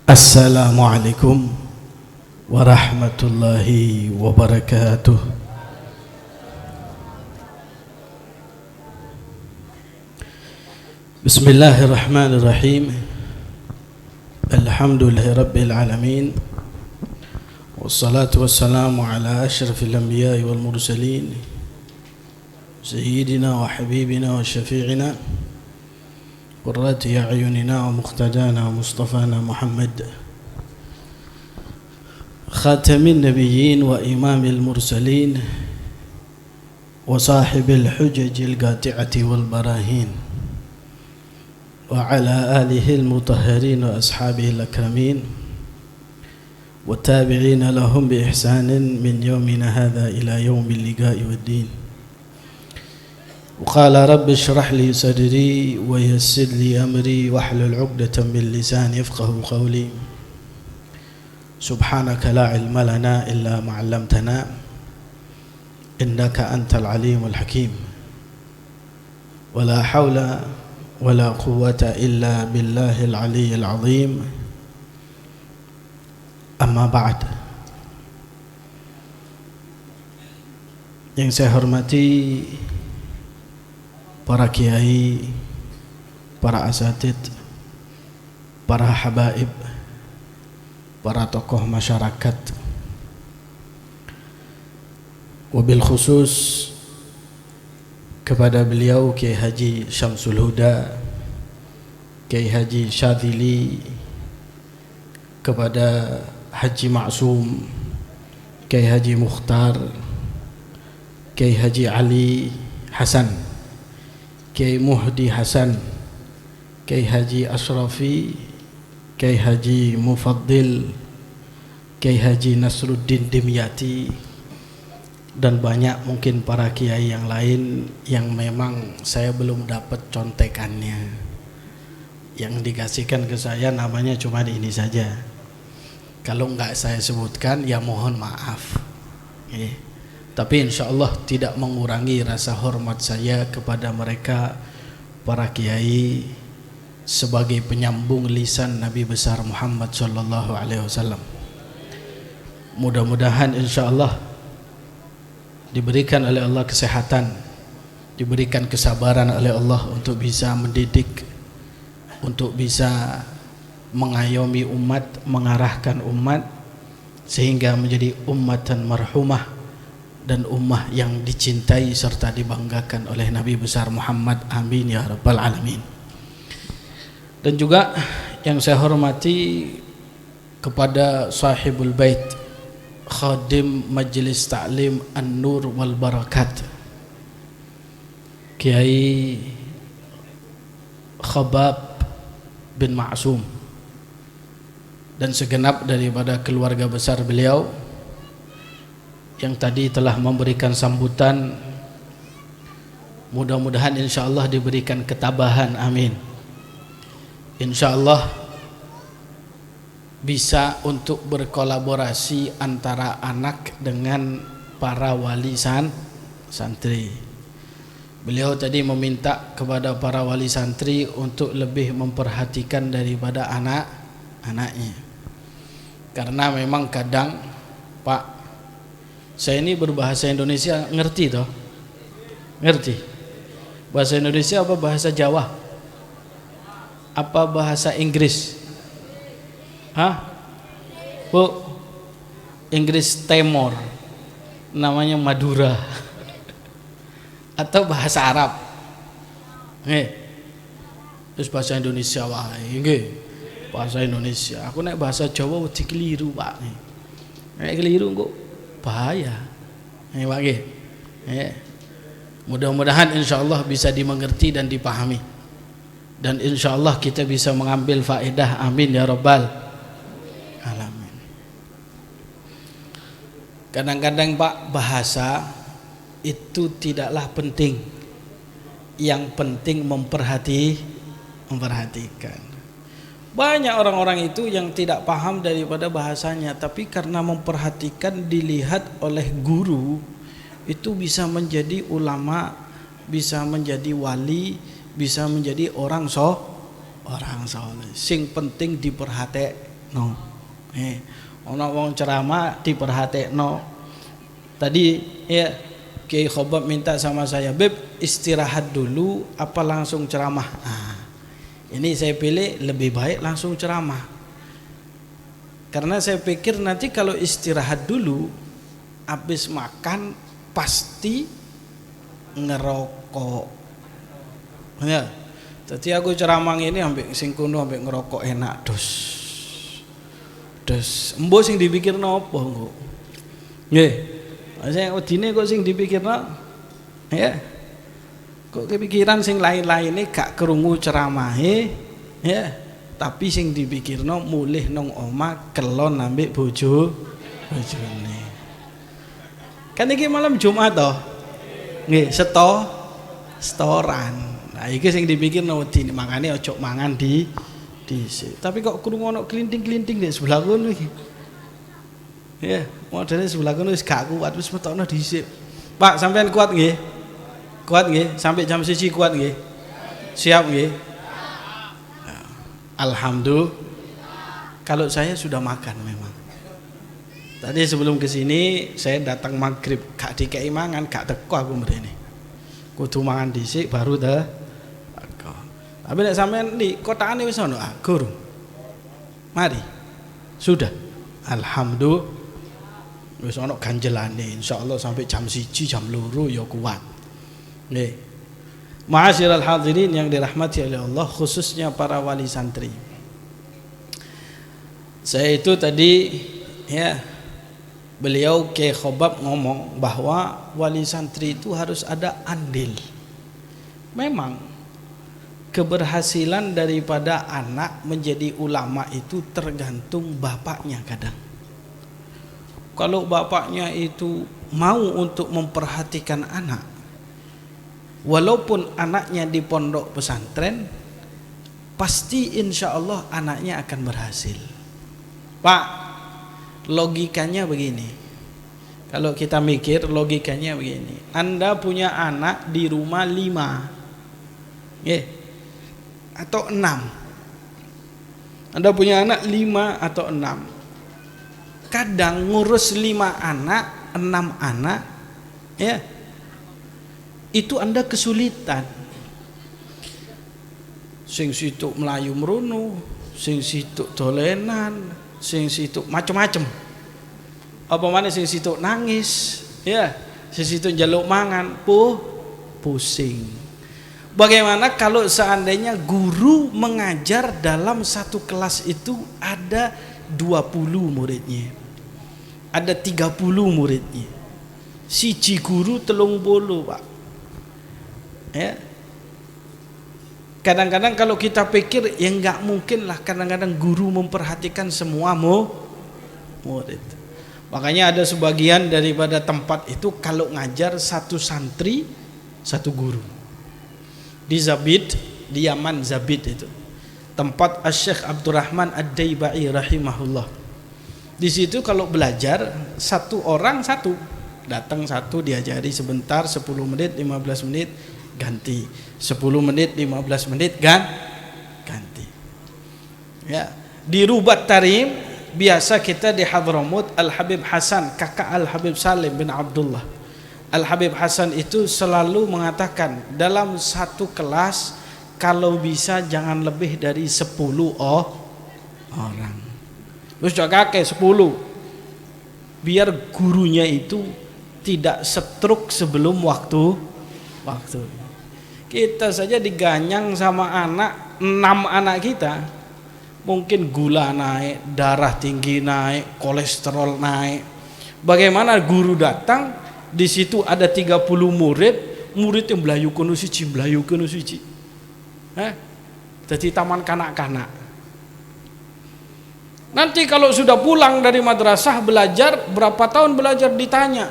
Assalamualaikum warahmatullahi wabarakatuh. Bismillahirrahmanirrahim. Alhamdulillahi rabbil alamin. Wassalatu wassalamu ala asyrafil anbiya'i wal mursalin sayyidina wa habibina wa syafi'ina qurrati a'yunina wa muqtadana wa mustafana Muhammad khatamin nabiyyin wa imamil mursalin wa sahibil hujajil qati'ati wal barahin wa ala alihi al-mutahharin wa ashabihi al-akramin wa tabi'ina lahum bi ihsanin min yawmina hadha ila yawmil liqa'i wad-din. وقال رب اشرح لي صدري ويسر لي أمري واحلل عقدة من لساني يفقه قولي سبحانك لا علم لنا إلا ما علمتنا إنك أنت العليم الحكيم ولا حول ولا قوة إلا بالله العلي العظيم أما بعد. Yang saya hormati para kiai, para asatid, para habaib, para tokoh masyarakat, wabil khusus kepada beliau Kiai Haji Syamsul Huda, Kiai Haji Syadzili, kepada Haji Maksum, Kiai Haji Mukhtar, Kiai Haji Ali Hasan, Kiai Muhdi Hasan, Kiai Haji Ashrafi, Kiai Haji Mufaddil, Kiai Haji Nasruddin Dimyati, dan banyak mungkin para kiai yang lain yang memang saya belum dapat contekannya. Yang dikasihkan ke saya namanya cuma ini saja. Kalau enggak saya sebutkan ya mohon maaf. Tapi insya Allah tidak mengurangi rasa hormat saya kepada mereka para kiai sebagai penyambung lisan Nabi besar Muhammad sallallahu alaihi wasallam. Mudah-mudahan insya Allah diberikan oleh Allah kesehatan, diberikan kesabaran oleh Allah untuk bisa mendidik, untuk bisa mengayomi umat, mengarahkan umat sehingga menjadi ummatan marhumah dan ummah yang dicintai serta dibanggakan oleh Nabi besar Muhammad. Amin ya rabbal alamin. Dan juga yang saya hormati kepada sahibul bait, khadim Majlis Ta'lim An-Nur wal Barakat, Kiai Khabab bin Maksum, dan segenap daripada keluarga besar beliau yang tadi telah memberikan sambutan. Mudah-mudahan insyaallah diberikan ketabahan, amin. Insyaallah bisa untuk berkolaborasi antara anak dengan para wali santri. Beliau tadi meminta kepada para wali santri untuk lebih memperhatikan daripada anak-anaknya, karena memang kadang, Pak, saya ini berbahasa Indonesia ngerti toh? Ngerti? Bahasa Indonesia apa bahasa Jawa? Apa bahasa Inggris? Hah? Bu, Inggris Timor, namanya Madura. Atau bahasa Arab? Terus bahasa Indonesia wae nggih. Bahasa Indonesia. Aku nek bahasa Jawa wedi keliru, Pak. Nek keliru kok bahaya. Mudah-mudahan insyaallah bisa dimengerti dan dipahami, dan insyaallah kita bisa mengambil faedah, amin ya rabbal alamin. Kadang-kadang Pak, bahasa itu tidaklah penting, yang penting memperhatikan. Banyak orang-orang itu yang tidak paham daripada bahasanya, tapi karena memperhatikan, dilihat oleh guru, itu bisa menjadi ulama, bisa menjadi wali, bisa menjadi orang soleh. Sing penting diperhatikan. no. Ono wong ceramah diperhatekno. Tadi ya Kiai Khobab minta sama saya, Beb istirahat dulu apa langsung ceramah? Ini saya pilih lebih baik langsung ceramah. Karena saya pikir nanti kalau istirahat dulu, habis makan pasti ngerokok. Ya. Jadi aku ceramah ini ambek sing kuno ambek ngerokok enak dos embo sing dipikirno apa engko nggih sing wedine kok sing dipikirno ya kok kepikiran sing lain-laine gak krungu ceramahe ya tapi sing dipikirno mulih nang omah kelon ambek bojone kan iki malam Jumat toh nggih setoran nah iki sing dipikirno wedine makane ojo mangan di tapi kok krungu ono klinting-klinting di sebelah kono iki. Ya, modele sebelah kono wis gak kuat wis metokno dhisik. Pak, sampean kuat nggih? Kuat nggih? Sampai jam 1 kuat nggih? Siap nggih? Alhamdulillah. Kalau saya sudah makan memang. Tadi sebelum ke sini saya datang maghrib gak dikei mangan, gak teko aku mrene. Kudu mangan dhisik baru tapi nek sampean di kotaane wis ono guru. Mari. Sudah. Alhamdulillah. Wis ono ganjelane insyaallah sampai jam 1 jam 2 ya kuat. Nggih. Ma'asyiral hadirin yang dirahmati oleh Allah khususnya para wali santri. Saya itu tadi ya beliau Kiai Khobab ngomong bahwa wali santri itu harus ada andil. Memang keberhasilan daripada anak menjadi ulama itu tergantung bapaknya kadang. Kalau bapaknya itu mau untuk memperhatikan anak, walaupun anaknya di pondok pesantren, pasti insya Allah anaknya akan berhasil. Pak, logikanya begini. Kalau kita mikir logikanya begini. Anda punya anak di rumah 5. Atau 6. Anda punya anak 5 atau 6. Kadang ngurus 5 anak, 6 anak, ya, itu Anda kesulitan. Sing situ melayu merunu, sing situ dolenan, sing situ macem-macem. Apa mana sing situ nangis, ya, sing situ njaluk mangan, pusing. Bagaimana kalau seandainya guru mengajar dalam satu kelas itu ada 20 muridnya, ada 30 muridnya, siji guru 30 Pak. Ya. Kadang-kadang kalau kita pikir ya nggak mungkin lah kadang-kadang guru memperhatikan semua murid. Makanya ada sebagian daripada tempat itu kalau ngajar satu santri satu guru. Di Zabid, di Yaman Zabid itu tempat Asy-Syaikh Abdurrahman Ad-Daibai rahimahullah. Di situ kalau belajar satu orang satu, datang satu diajari sebentar 10 menit 15 menit ganti, 10 menit 15 menit ganti. Ya, di Rubat Tarim biasa kita di Hadramut Al-Habib Hasan, kakak Al-Habib Salim bin Abdullah. Al-Habib Hasan itu selalu mengatakan dalam satu kelas kalau bisa jangan lebih dari 10 orang. Terus juga kakek 10. Biar gurunya itu tidak stroke sebelum waktu. Kita saja diganyang sama anak 6 anak kita. Mungkin gula naik, darah tinggi naik, kolesterol naik. Bagaimana guru datang di situ ada 30 murid yang belayu kono siji. Jadi taman kanak-kanak. Nanti kalau sudah pulang dari madrasah belajar, berapa tahun belajar ditanya,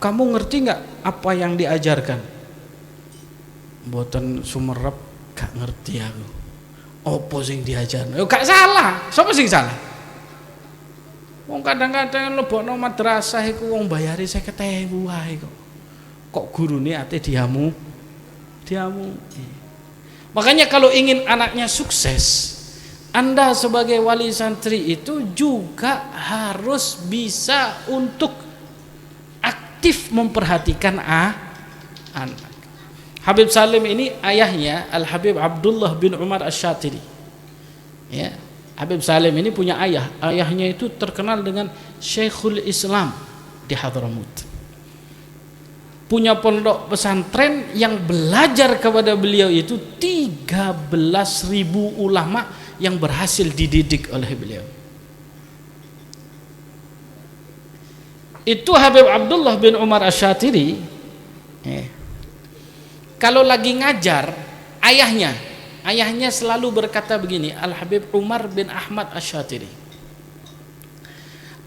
kamu ngerti nggak apa yang diajarkan? Mboten sumerep, gak ngerti aku. Opo sing diajarno? Yo gak salah. Sapa sing salah? Wong kadang-kadang lebokno madrasah iku wong bayari 50.000 wae kok. Kok gurune ate diamu. Makanya kalau ingin anaknya sukses, Anda sebagai wali santri itu juga harus bisa untuk aktif memperhatikan anak. Habib Salim ini ayahnya Al-Habib Abdullah bin Umar Asy-Syatiri. Ya, Habib Salim ini punya ayah. Ayahnya itu terkenal dengan Syekhul Islam di Hadramut. Punya pondok pesantren yang belajar kepada beliau itu 13.000 ulama yang berhasil dididik oleh beliau. Itu Habib Abdullah bin Umar Asy-Syatiri, kalau lagi ngajar, ayahnya selalu berkata begini, Al-Habib Umar bin Ahmad Asy-Syatiri.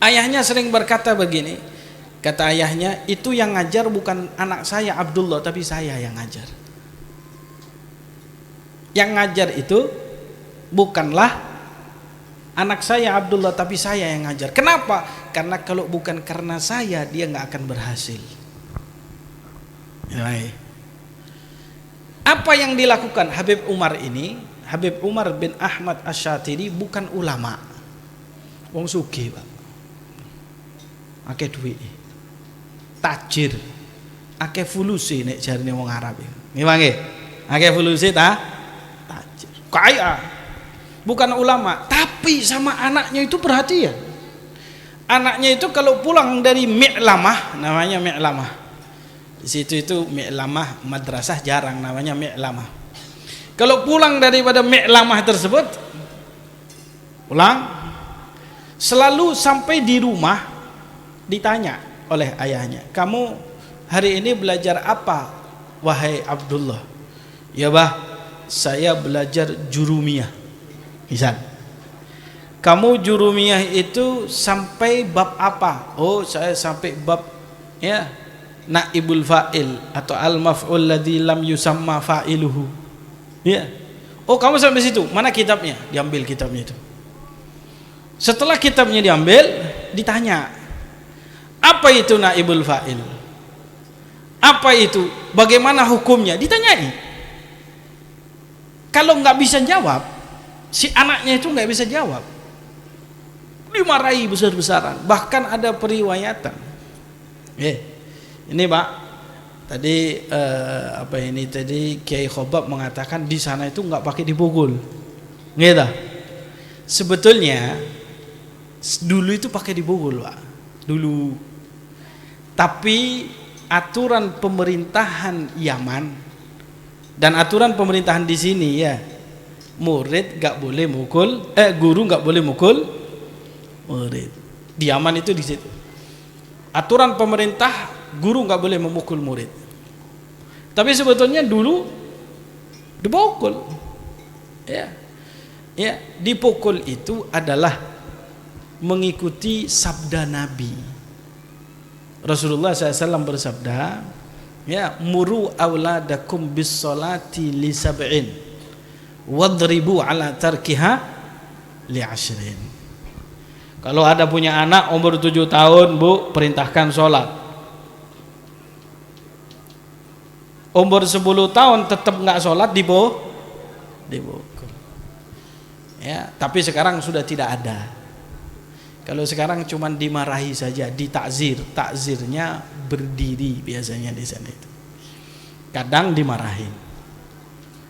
Ayahnya sering berkata begini, kata ayahnya, itu yang ngajar bukan anak saya Abdullah, tapi saya yang ngajar. Yang ngajar itu bukanlah anak saya Abdullah, tapi saya yang ngajar. Kenapa? Karena kalau bukan karena saya, dia nggak akan berhasil. Apa yang dilakukan Habib Umar ini? Habib Umar bin Ahmad Asy-Syatiri bukan ulama, wong sugih Pak, akeh duit, tajir, akeh fulusi nek jarine wong Arab iki. Nggih, akeh fulusi ta? Tajir, kaya. Bukan ulama, tapi sama anaknya itu perhatian. Anaknya itu kalau pulang dari Mi'lamah, namanya Mi'lamah. Di situ itu Mi'lamah madrasah jarang, namanya Mi'lamah. Kalau pulang daripada Mi'lamah tersebut, pulang, selalu sampai di rumah ditanya oleh ayahnya, kamu hari ini belajar apa wahai Abdullah? Ya bah, saya belajar jurumiyah. Misal, kamu jurumiyah itu sampai bab apa? Oh, saya sampai bab ya naibul fa'il atau al maf'ul ladzi lam yusamma fa'iluhu. Ya. Oh, kamu sampai situ. Mana kitabnya? Diambil kitabnya itu. Setelah kitabnya diambil, ditanya, apa itu naibul fa'il? Apa itu? Bagaimana hukumnya? Ditanyai. Kalau nggak bisa jawab, si anaknya itu nggak bisa jawab, dimarahi besar-besaran. Bahkan ada periwayatan. Ini Pak, tadi apa ini tadi Kiai Khobab mengatakan di sana itu nggak pakai dipukul, gitu. Sebetulnya dulu itu pakai dipukul Pak, dulu. Tapi aturan pemerintahan Yaman dan aturan pemerintahan di sini ya, murid nggak boleh mukul, guru nggak boleh mukul murid. Di Yaman itu di situ. Aturan pemerintah, guru nggak boleh memukul murid. Tapi sebetulnya dulu dipukul. Ya, dipukul itu adalah mengikuti sabda Nabi. Rasulullah SAW bersabda, ya, muru auladakum bis salati li sab'in wadribu ala tarkiha li 'ashrin. Kalau ada punya anak umur 7 tahun, Bu, perintahkan sholat. Umur 10 tahun tetap nggak sholat, dipukul. Ya, tapi sekarang sudah tidak ada. Kalau sekarang cuma dimarahi saja, ditakzir. Takzirnya berdiri biasanya di sana itu. Kadang dimarahin.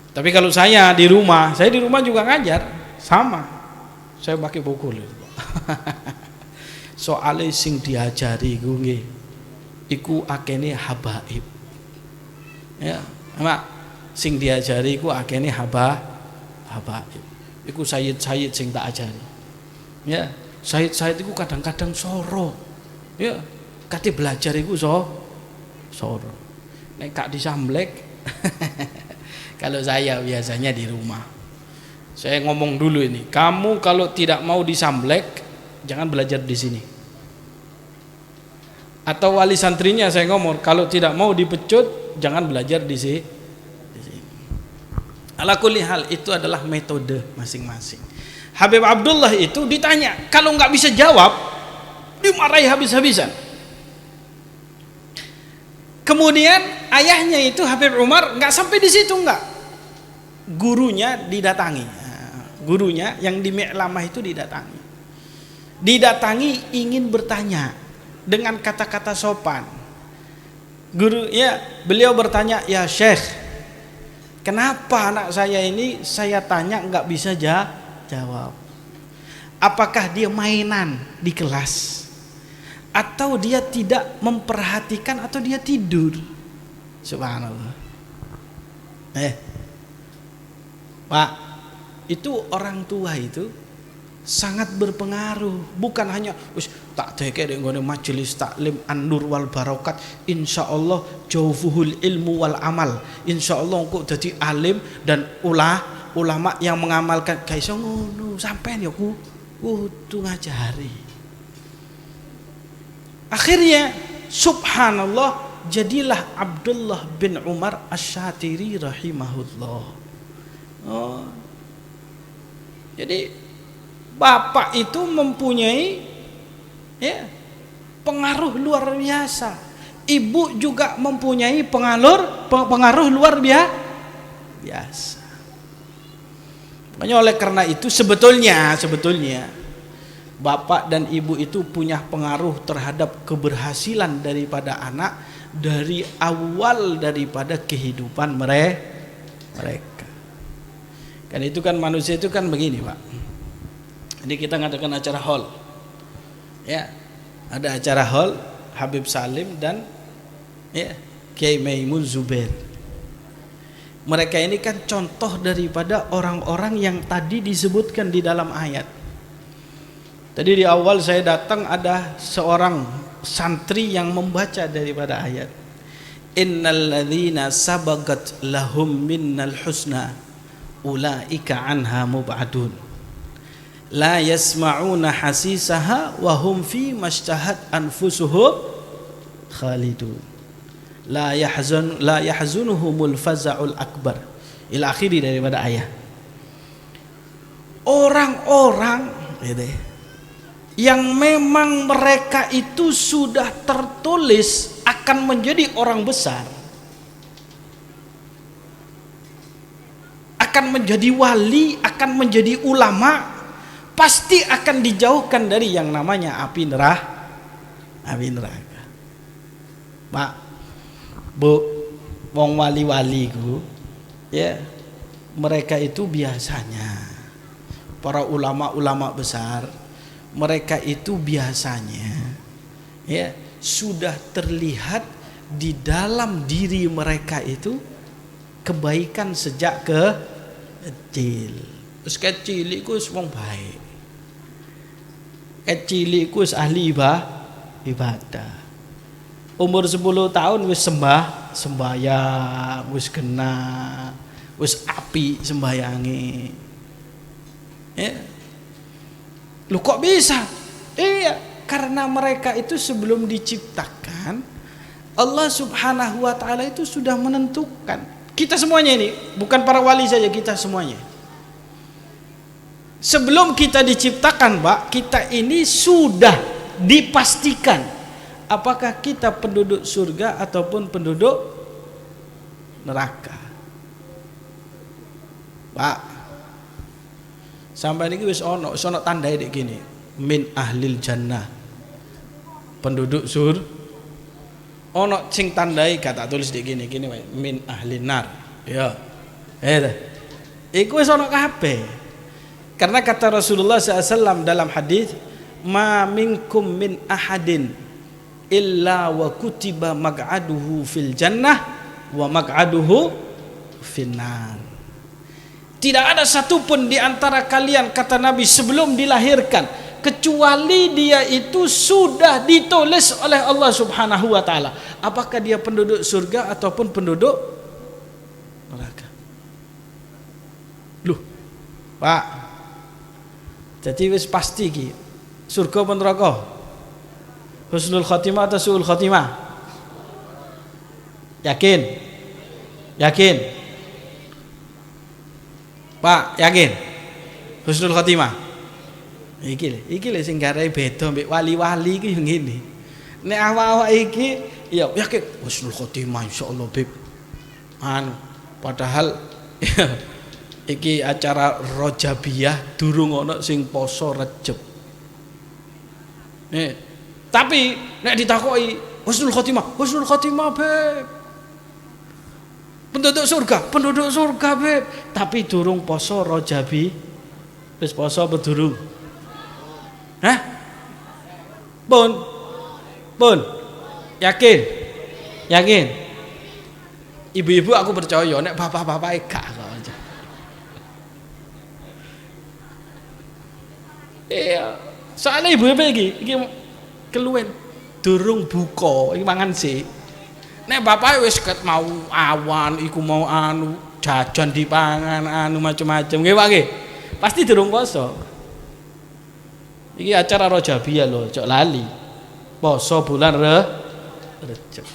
Tapi kalau saya di rumah juga ngajar, sama. Saya pakai pukul itu. Soale sing diajari ku nggih iku akene habaib. Ya, Mak, sing diajari ku akene habaib. Iku sayyid-sayyid sing tak ajari. Ya, sayyid-sayyid iku kadang-kadang soro. Ya, kate belajar iku soro. Nek gak disamblek kalau saya biasanya di rumah, saya ngomong dulu ini, kamu kalau tidak mau disamblek, jangan belajar di sini. Atau wali santrinya saya ngomong, kalau tidak mau dipecut, jangan belajar di sini. Ala kulli hal, itu adalah metode masing-masing. Habib Abdullah itu ditanya, kalau nggak bisa jawab, dimarahi habis-habisan. Kemudian ayahnya itu Habib Umar nggak sampai di situ, nggak, gurunya didatangi. gurunya yang di Mi'lamah itu didatangi ingin bertanya dengan kata-kata sopan. Beliau bertanya, ya Syekh, kenapa anak saya ini saya tanya nggak bisa jawab? Apakah dia mainan di kelas? Atau dia tidak memperhatikan, atau dia tidur? Subhanallah. Pak, itu orang tua itu sangat berpengaruh. Bukan hanya tak teke dek nggone majelis taklim an-nur wal barokat, insyaallah jaufuhul ilmu wal amal, insyaallah engko dadi alim dan ulama yang mengamalkan. Gak iso ngono, sampean ya kudu ngajari. Akhirnya subhanallah, jadilah Abdullah bin Umar Asy-Syatiri rahimahullah. Jadi bapak itu mempunyai pengaruh luar biasa. Ibu juga mempunyai pengaruh luar biasa. Makanya oleh karena itu sebetulnya bapak dan ibu itu punya pengaruh terhadap keberhasilan daripada anak dari awal daripada kehidupan mereka. Kan itu kan manusia itu kan begini, Pak. Jadi kita ngadakan acara hall. Ya. Ada acara hall Habib Salim dan Kiai Maimun Zubair. Mereka ini kan contoh daripada orang-orang yang tadi disebutkan di dalam ayat. Tadi di awal saya datang ada seorang santri yang membaca daripada ayat. Innal ladzina sabaqat lahum minnal husna ulaika anha mub'adun. La yasma'una hasisaha wa hum fi mashtahat anfusuhum khalidun. La yahzunuhumul faza'ul akbar. Ila akhiri daripada ayat. Orang-orang yang memang mereka itu sudah tertulis akan menjadi orang besar, akan menjadi wali, akan menjadi ulama, pasti akan dijauhkan dari yang namanya api neraka. Pak, Bu, wong wali-wali ku, mereka itu biasanya para ulama-ulama besar, mereka itu biasanya sudah terlihat di dalam diri mereka itu kebaikan sejak kecil. Terus kecil iku wong baik. Kecil iku ahli ibadah. Umur 10 tahun wis sembahyang, wis kena, wis api sembayange. Lu kok bisa? Karena mereka itu sebelum diciptakan Allah Subhanahu wa taala itu sudah menentukan. Kita semuanya ini, bukan para wali saja, kita semuanya. Sebelum kita diciptakan, Pak, kita ini sudah dipastikan apakah kita penduduk surga ataupun penduduk neraka. Pak, sampai ini wis ono tandai dek gini, min ahlil jannah, penduduk ono sing tandai kata tulis dek gini wae, min ahlin nar. Ya. Iku wis ono kabeh. Karena kata Rasulullah SAW dalam hadis, ma minkum min ahadin illa wa kutiba mag'aduhu fil jannah wa mag'aduhu finnar. Tidak ada satupun di antara kalian, kata Nabi, sebelum dilahirkan kecuali dia itu sudah ditulis oleh Allah Subhanahu wa taala apakah dia penduduk surga ataupun penduduk neraka. Loh, Pak, jadi wis pasti ki surga apa neraka? Husnul khotimah atau suul khotimah? Yakin? Pak, yakin? Husnul khotimah. Iki lho sing garai beda mbek wali-wali iki ngene. Nek awak-awak iki ya yakin husnul khotimah insyaallah, Beb. Padahal Iki acara Rajabiyah durung ana sing poso Rejab. Tapi nek ditakoki husnul khotimah beb. Penduduk surga beb. Tapi durung poso Rajabi. Wis poso apa durung? Hah? Pun. Yakin. Ibu-ibu aku percaya, nek bapak-bapak gak kok. Iya. Soalnya ibu-ibu iki keluwen durung buka, iki mangan sih. Nek bapak wis ket mau awan, iku mau anu jajan dipangan anu macam-macam. Nggih, Pak nggih. Pasti durung poso. Iki acara Rajabiyah lho, cok lali. Poso bulan Rejab.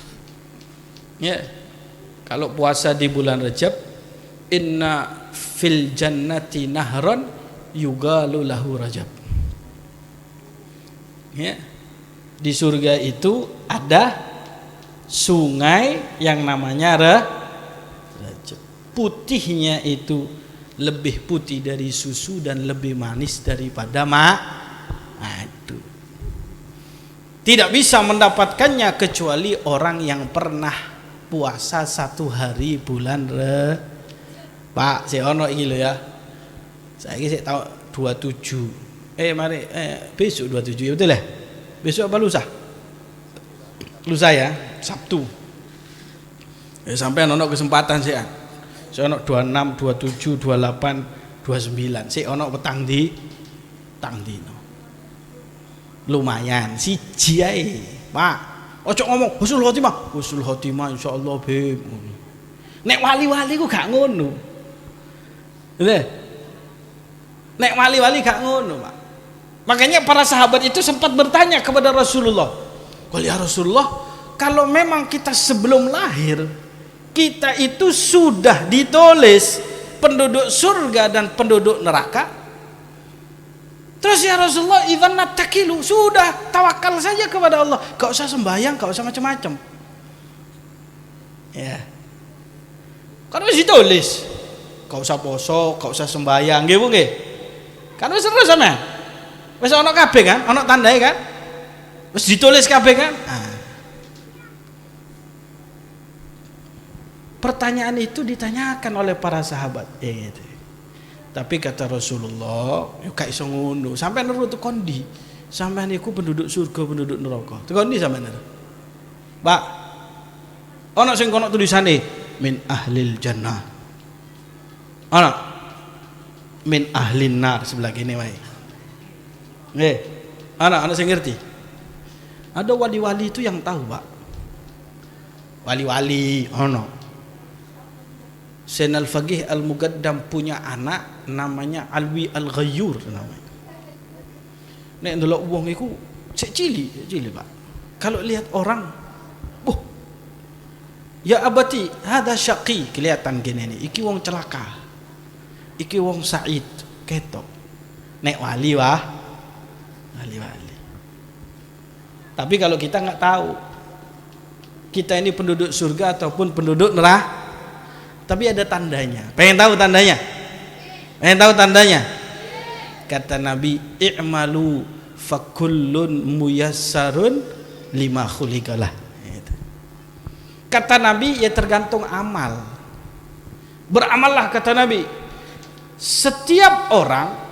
Ya. Kalau puasa di bulan Rejab, inna fil jannati nahron yugalu lahu Rajab. Ya. Di surga itu ada sungai yang namanya Rajab. Putihnya itu lebih putih dari susu dan lebih manis daripada madu. Tidak bisa mendapatkannya kecuali orang yang pernah puasa 1 hari bulan Pak, saya ono iki lho ya. Saiki sik tau 27. Besok 27 ya betul ya? Besok apa lusa? Lusa ya, Sabtu. Sampai ono kesempatan sih. Saya ono 26, 27, 28, 29. Sik ono petang dino. Lumayan siji ae, Pak. Ojo ngomong husnul khotimah insyaallah beb. Nek wali-wali ku gak ngono. Lho. Nek wali-wali gak ngono, Pak. Makanya para sahabat itu sempat bertanya kepada Rasulullah. Ya Rasulullah, kalau memang kita sebelum lahir kita itu sudah ditulis penduduk surga dan penduduk neraka, terus ya Rasulullah, idzan nattakilu, sudah tawakal saja kepada Allah, gak usah sembahyang, gak usah macam-macam. Ya. Kan wis ditulis, gak usah poso, gak usah sembahyang, nggih Bu nggih. Kan wis terus sampean. Wis ana kabeh kan, ana tandae kan? Wis ditulis kabeh kan? Pertanyaan itu ditanyakan oleh para sahabat. Gitu. Tapi kata Rasulullah, yo gak iso ngono. Sampai nurut kondi. Sampean niku penduduk surga, penduduk neraka. Tekondi sampean. Pak. Ana sing kono tulisane min ahlil jannah. Ana min ahlin nar sebelah kene wae. Anak saya ngerti. Ada wali-wali itu yang tahu, Pak. Wali-wali, Sayyidina Al-Faqih Al-Mugaddam punya anak namanya Alwi Al-Ghayyur namanya. Nek ndelok wong iku cek cilik, Pak. Kalau lihat orang, ya abati, hada syaqi, kelihatan gini nih. Iki wong celaka. Iki wong sa'id, ketok. Nek wali wali. Tapi kalau kita nggak tahu kita ini penduduk surga ataupun penduduk neraka, tapi ada tandanya. Pengen tahu tandanya? Kata Nabi, i'malu fakullun muyassarun lima khuliqalah. Kata Nabi, ya tergantung amal. Beramallah kata Nabi. Setiap orang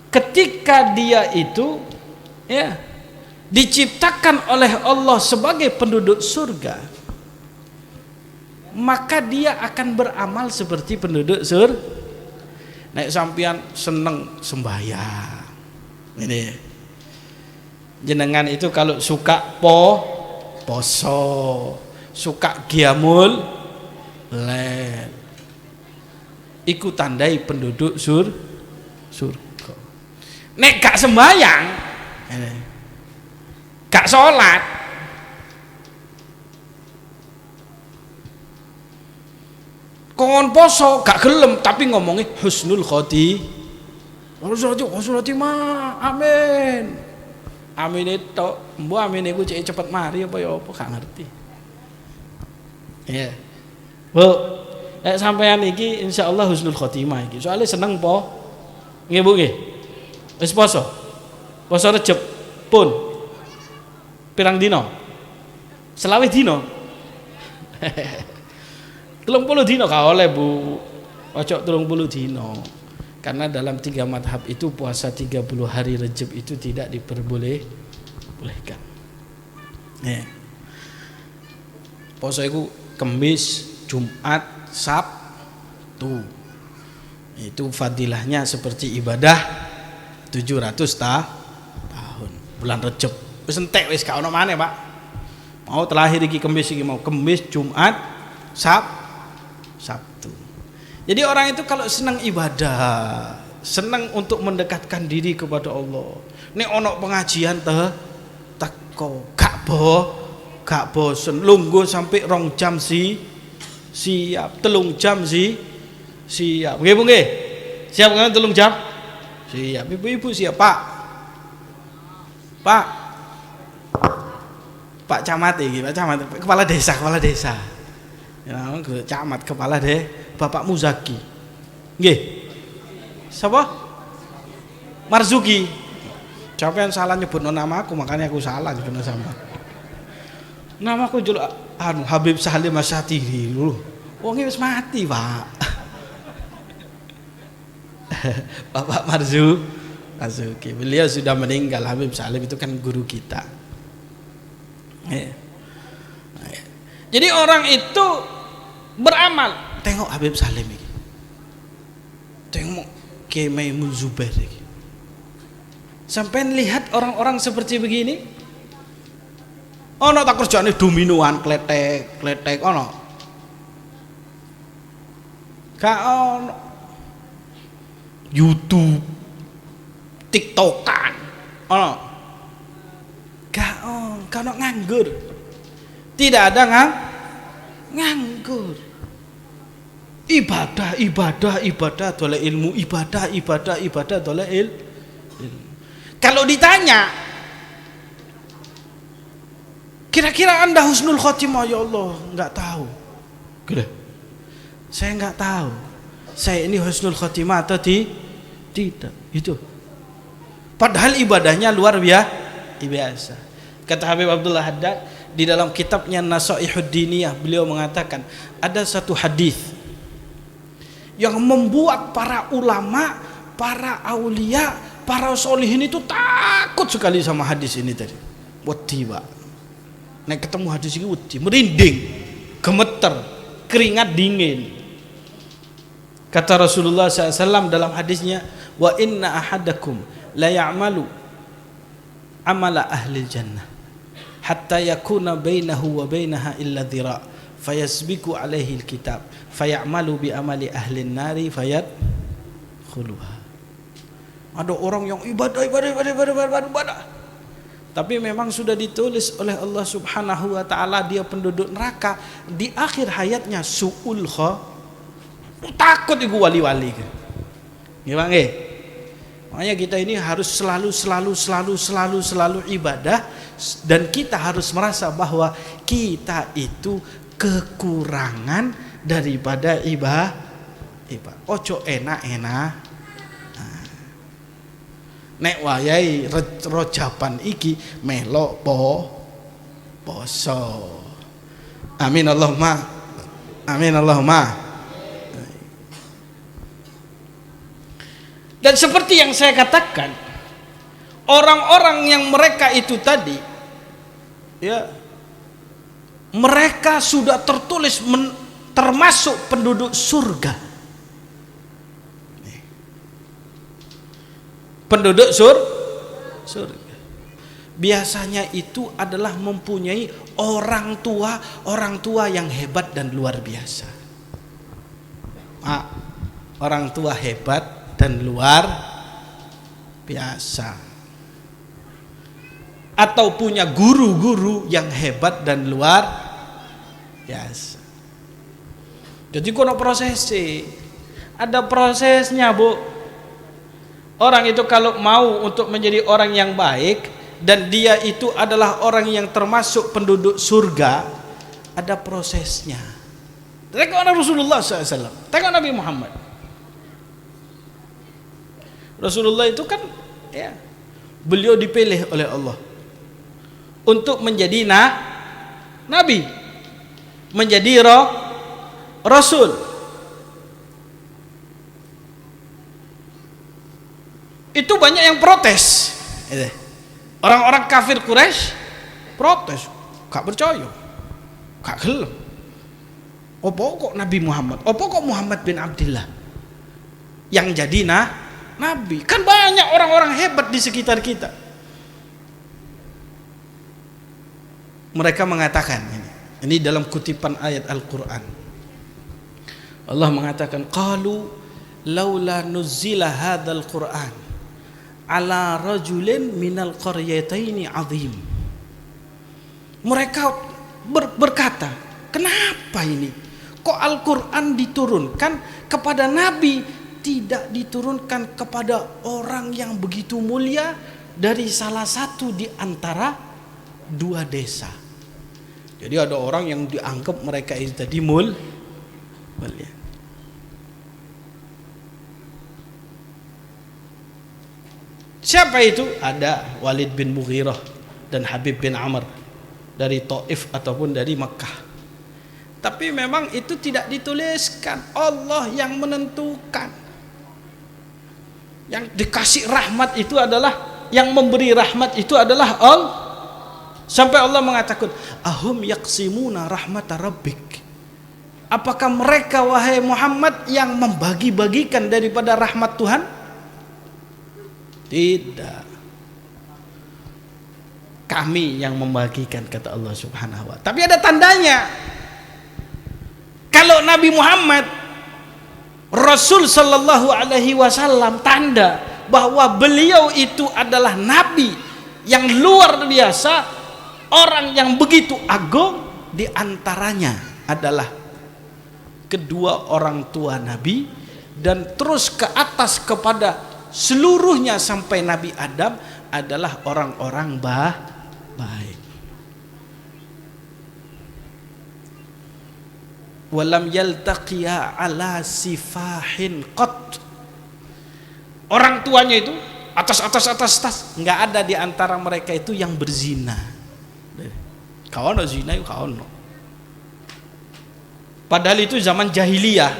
ketika dia itu diciptakan oleh Allah sebagai penduduk surga, maka dia akan beramal seperti penduduk surga. Nek sampean seneng sembahyang, ini jenengan itu kalau suka poso, suka qiyamul lail, iku tandai penduduk surga. Nek gak sembahyang, gak sholat, kongon poso gak gelem tapi ngomongi husnul khotimah, amin itu mbok amin iku cek cepet mari apa ya apa gak ngerti. Ya. Bu, Sampean iki insyaallah husnul khotimah iki. Soalnya seneng po. Nggih Bu nggih. Wis poso. Poso Rejeb pun. Pirang dino? Selawe dino. 30 dino ka oleh Bu. Ojo 30 dino. Karena dalam 3 madhab itu puasa 30 hari Rejeb itu tidak diperbolehkan. Poso itu Kemis, Jumat, Sabtu. Itu fadilahnya seperti ibadah 700 tahun. Bulan Rejeb. Wis entek wis gak ono maneh, Pak. Mau terakhir iki Kemis iki mau Kemis, Jumat, Sabtu. Jadi orang itu kalau senang ibadah, senang untuk mendekatkan diri kepada Allah. Nek ono pengajian teko gak bosen, lungguh sampai 2 jam siap, 3 jam siap. Nggih Bu nggih. Siap kan 3 jam? Siap. Ibu-ibu siap, Pak Camat iki, Pak Camat, kepala desa. Ya, camat kepala deh, Bapak Muzaki. Nggih. Siapa? Marzuki. Sampeyan salah nyebut nama aku, makanya aku salah nyebut sama. Nama aku jul Habib Salim Asyatiri dulu. Wong wis mati, Pak. Bapak Marzuki. Beliau sudah meninggal. Habib Salim itu kan guru kita. Jadi orang itu beramal. Tengok Habib Salim ini. Tengok Kiai Maimun Zubair ini. Sampai lihat orang-orang seperti begini. Ono tak kerjane dominoan kletek ono. Gak ono. YouTube, TikTokan, ono. Gak ono nganggur. Tidak ada nganggur. Ibadah doleh ilmu, ibadah doleh ilmu. Kalau ditanya, kira-kira Anda husnul khotimah? Ya Allah, enggak tahu. Gila. Saya enggak tahu. Saya ini husnul khotimah atau tidak. Itu. Padahal ibadahnya luar biasa. Kata Habib Abdullah Haddad di dalam kitabnya Nasaihud Diniyah, beliau mengatakan ada satu hadis yang membuat para ulama, para aulia, para solihin itu takut sekali sama hadis ini tadi. Wedi, Pak. Nek ketemu hadis ini wedi, merinding, gemeter, keringat dingin. Kata Rasulullah SAW dalam hadisnya, wa inna ahadakum la ya'malu amala ahli jannah hatta yakuna bainahu wa bainaha illa dhira' fayasbiku alaihi alkitab fayamalu bi amali ahli nari fayadkhuluha. Ada orang yang ibadah tapi memang sudah ditulis oleh Allah Subhanahu wa taala dia penduduk neraka di akhir hayatnya su'ul takut iku wali-wali. Nggih Bang nggih. Makanya kita ini harus selalu ibadah dan kita harus merasa bahwa kita itu kekurangan daripada ibadah. Ojo enak-enak. Nek wayahe rojaban iki melok poso. Amin Allahumma. Dan seperti yang saya katakan, orang-orang yang mereka itu tadi, ya, mereka sudah tertulis termasuk penduduk surga. Penduduk surga. Biasanya itu adalah mempunyai orang tua yang hebat dan luar biasa. Orang tua hebat dan luar biasa, atau punya guru-guru yang hebat dan luar biasa. Jadi kono prosesnya, ada prosesnya Bu. Orang itu kalau mau untuk menjadi orang yang baik dan dia itu adalah orang yang termasuk penduduk surga, ada prosesnya. Tengok Rasulullah SAW, tengok Nabi Muhammad. Rasulullah itu kan ya, beliau dipilih oleh Allah untuk menjadi nabi, menjadi rasul. Itu banyak yang protes. Orang-orang kafir Quraisy protes, gak percaya, gak gelem. Opo kok Nabi Muhammad? Opo kok Muhammad bin Abdullah yang jadi nabi? Kan banyak orang-orang hebat di sekitar kita. Mereka mengatakan ini dalam kutipan ayat Al-Quran. Allah mengatakan, qalu laula nuzila hadzal Qur'an ala rajulin minal qaryataini azim. Mereka berkata, kenapa ini? Kok Al-Quran diturunkan kepada Nabi, tidak diturunkan kepada orang yang begitu mulia dari salah satu di antara dua desa. Jadi ada orang yang dianggap mereka itu tadi mulia. Siapa itu? Ada Walid bin Mughirah dan Habib bin Amr dari Taif ataupun dari Makkah. Tapi memang itu tidak dituliskan, Allah yang menentukan. Yang dikasih rahmat itu adalah, yang memberi rahmat itu adalah Allah. Sampai Allah mengatakan, ahum yaqsimuna rahmata rabbik. Apakah mereka wahai Muhammad yang membagi-bagikan daripada rahmat Tuhan? Tidak. Kami yang membagikan, kata Allah Subhanahu wa ta'ala. Tapi ada tandanya. Kalau Nabi Muhammad Rasul sallallahu alaihi wasallam, tanda bahwa beliau itu adalah nabi yang luar biasa, orang yang begitu agung. Di antaranya adalah kedua orang tua Nabi, dan terus ke atas kepada seluruhnya sampai Nabi Adam adalah orang-orang baik. Walam yaltaqiya ala sifahin qat. Orang tuanya itu atas, nggak ada di antara mereka itu yang berzina. Kau no zina itu kau no. Padahal itu zaman jahiliyah.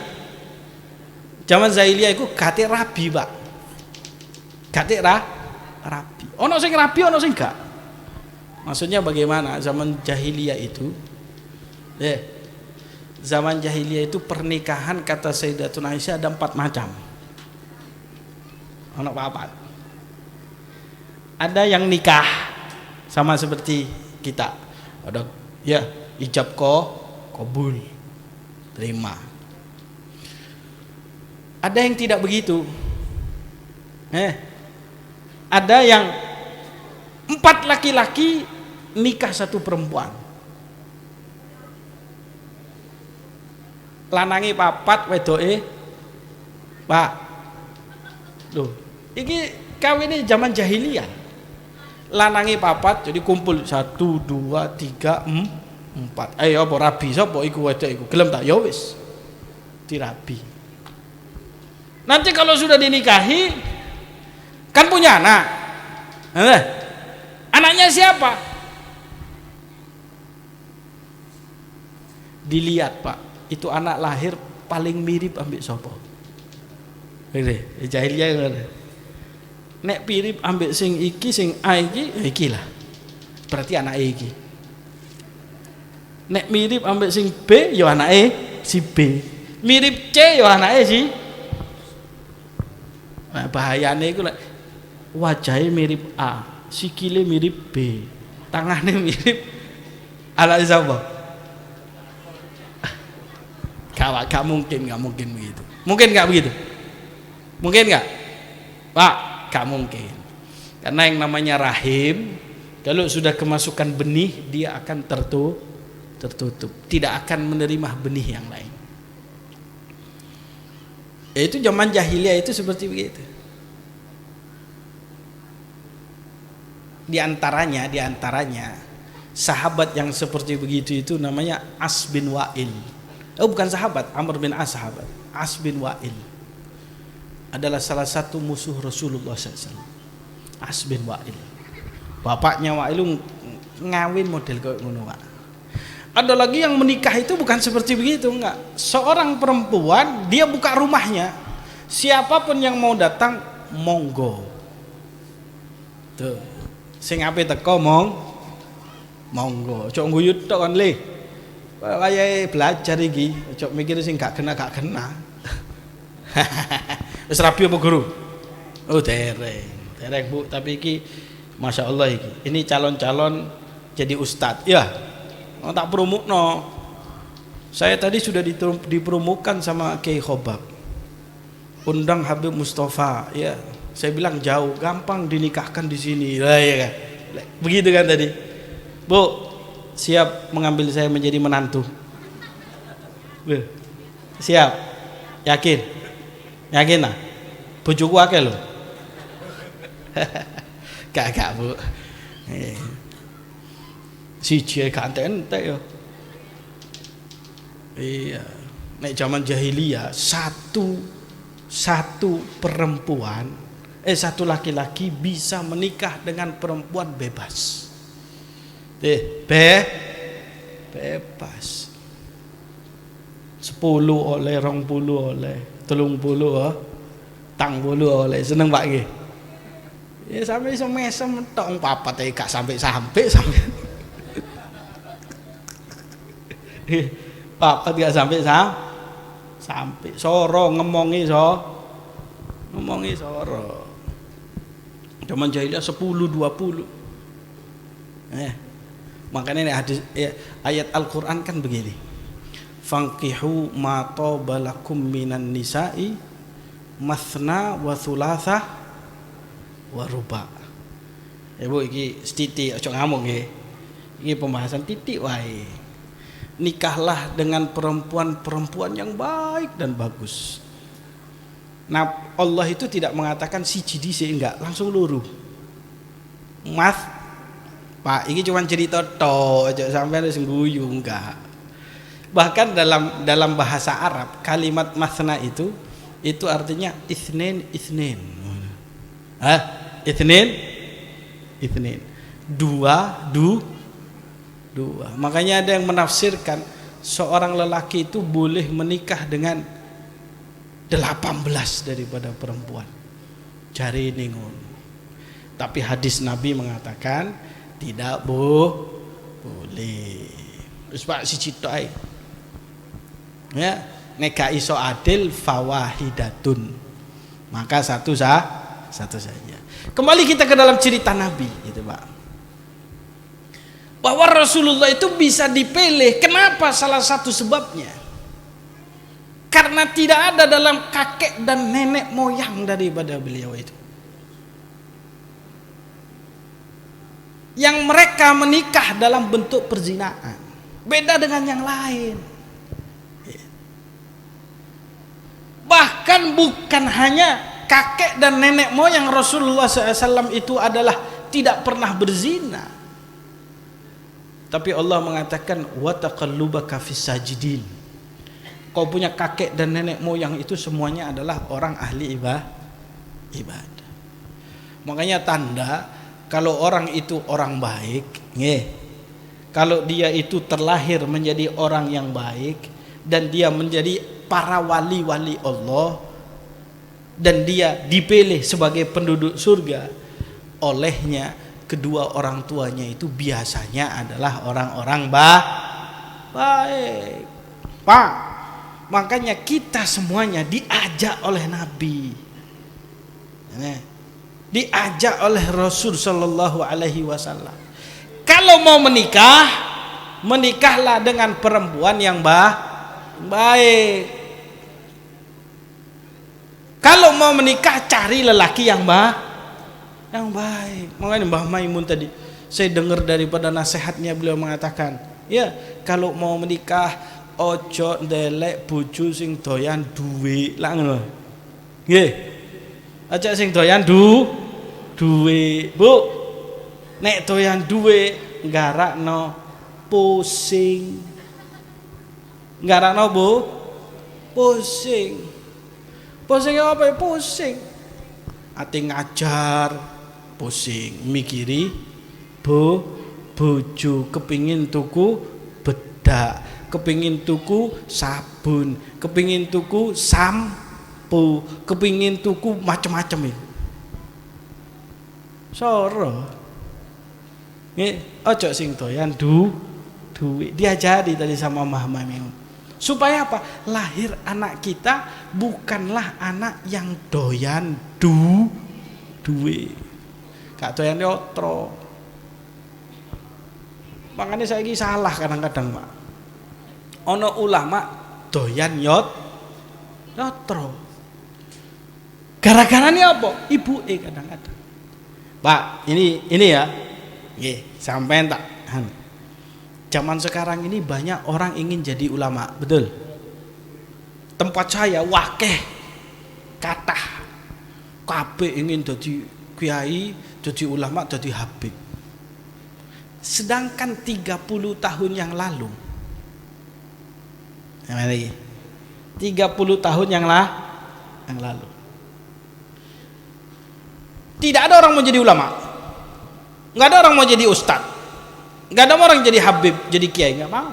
Zaman jahiliyah itu kate rabi, Pak. Kate rabi. Ono sing rabi, ono sing enggak. Maksudnya bagaimana? Zaman jahiliyah itu zaman jahiliyah itu pernikahan, kata Sayyidatuna Aisyah, ada 4 macam. Anak papat. Ada yang nikah sama seperti kita. Ada ya ijab qabul, terima. Ada yang tidak begitu. Ada yang 4 laki-laki nikah 1 perempuan. Lanangi papat, wedoke Pak. Loh, ini kawin zaman jahiliyah. Lanangi papat, jadi kumpul 1, 2, 3, 4. Ayo apa rabi sapa iku wedok iku? Gelem tak? Ya wis. Dirabi. Nanti kalau sudah dinikahi kan punya anak. Anaknya siapa? Dilihat, Pak. Itu anak lahir paling mirip ambek sapa? Jahiliyah ngono. Nek mirip ambek sing iki, sing A iki lah. Berarti anake iki. Nek mirip ambek sing B ya anake si B. Mirip C ya anake si. Nah, bahayane iku lek wajahe mirip A, sikile mirip B, tangane mirip anak sapa? Gak mungkin begitu. Mungkin gak begitu? Mungkin gak? Pak, gak mungkin. Karena yang namanya rahim, kalau sudah kemasukan benih, dia akan tertutup. Tidak akan menerima benih yang lain. Itu zaman jahiliyah itu seperti begitu. Di antaranya sahabat yang seperti begitu itu namanya As bin Wa'il Oh bukan sahabat, Amr bin As sahabat. As bin Wa'il adalah salah satu musuh Rasulullah SAW. As bin Wa'il. Bapaknya Wa'il ngawin model kayak ngono, Pak. Ada lagi yang menikah itu bukan seperti begitu, enggak. Seorang perempuan dia buka rumahnya, siapapun yang mau datang monggo. Tuh. Sing ape teko monggo. Ojo nguyut tok kon le. Wayahe belajar iki, ojo mikir sing gak kena. Wis rabi apa guru? Oh dereng Bu, tapi iki Masya Allah iki. Ini calon-calon jadi ustadz. Ya, tak promokno. Saya tadi sudah dipromokan sama Kiai Khobab. Undang Habib Mustafa, ya. Saya bilang jauh, gampang dinikahkan di sini. Lah ya kan. Begitu kan tadi. Bu, siap mengambil saya menjadi menantu? Bu, siap? Yakin? Yakin lah? Bojoku akeh lho. Gak Bu. Siji gak entek-entek ya. Iya. Nek zaman jahiliyah satu perempuan satu laki-laki bisa menikah dengan perempuan bebas. Bebas. 10 oleh, 20 oleh, 30 oleh. Seneng Pak nggih. Ya sampai iso mesem tok papat gak sampai. Papat gak sampai. Soro ngomongi soro. Zaman jahiliyah 10 20. Makanya ini hadis ayat Al-Qur'an kan begini. Fankihu ma tabalakum minan nisa'i mathna wa thulatha wa ruba. Bu iki sithik aja ngamuk nggih. Iki pembahasan titik wae. Nikahlah dengan perempuan-perempuan yang baik dan bagus. Nah, Allah itu tidak mengatakan siji dhisik, enggak, langsung luru. Mas, Pak, ini cuma cerita tok, aja sampai wis guyu, enggak. Bahkan dalam bahasa Arab, kalimat masna itu artinya itsnin. Itsnin. Dua. Makanya ada yang menafsirkan seorang lelaki itu boleh menikah dengan 18 daripada perempuan. Cari ini ngono. Tapi hadis Nabi mengatakan tidak boleh. Terus Pak siji tok ae. Ya, nek gak iso adil fawahidatun. Maka satu saja. Kembali kita ke dalam cerita Nabi gitu, Pak. Bahwa Rasulullah itu bisa dipilih. Kenapa? Salah satu sebabnya karena tidak ada dalam kakek dan nenek moyang daripada beliau itu yang mereka menikah dalam bentuk perzinaan. Beda dengan yang lain. Bahkan bukan hanya kakek dan nenek moyang Rasulullah SAW itu adalah tidak pernah berzina, tapi Allah mengatakan wa taqallubaka fis sajidin. Kau punya kakek dan nenek moyang itu semuanya adalah orang ahli ibadah. Makanya tanda kalau orang itu orang baik, kalau dia itu terlahir menjadi orang yang baik dan dia menjadi para wali-wali Allah dan dia dipilih sebagai penduduk surga, olehnya kedua orang tuanya itu biasanya adalah orang-orang baik. Pak, makanya kita semuanya diajak oleh Nabi, diajak oleh Rasul Sallallahu Alaihi Wasallam. Kalau mau menikah, menikahlah dengan perempuan yang baik. Kalau mau menikah, cari lelaki yang baik. Makanya Mbah Maimun tadi saya dengar daripada nasihatnya, beliau mengatakan, ya kalau mau menikah ojo ndelek bojo sing doyan duwe lah ngono. Nggih. Aja sing doyan duwe. Bu. Nek doyan duwe nggarakno pusing. Nggarakno Bu pusing. Pusing apa? Pusing. Ati ngajar pusing, mikiri bojo, kepingin tuku bedak, kepingin tuku sabun, kepingin tuku sampo, kepingin tuku macem-macem itu. Soro. Nggih, ojo sing doyan duit. Diajari tadi sama mama-mama. Supaya apa? Lahir anak kita bukanlah anak yang doyan duit. Gak doyan yotro. Makanya saya ini salah kadang-kadang, Pak. Ono ulama doyan yotro. Gara-gara ini apa? Ibu kadang-kadang. Pak, ini ya. Nggih, sampean tak. Zaman sekarang ini banyak orang ingin jadi ulama, betul? Tempat saya wakeh kathah kabeh ingin jadi kiai, jadi ulama, jadi habib. Sedangkan 30 tahun yang lalu, 30 tahun yang lalu, tidak ada orang mau jadi ulama, nggak ada orang mau jadi ustadz, nggak ada orang jadi habib, jadi kiai, nggak mau.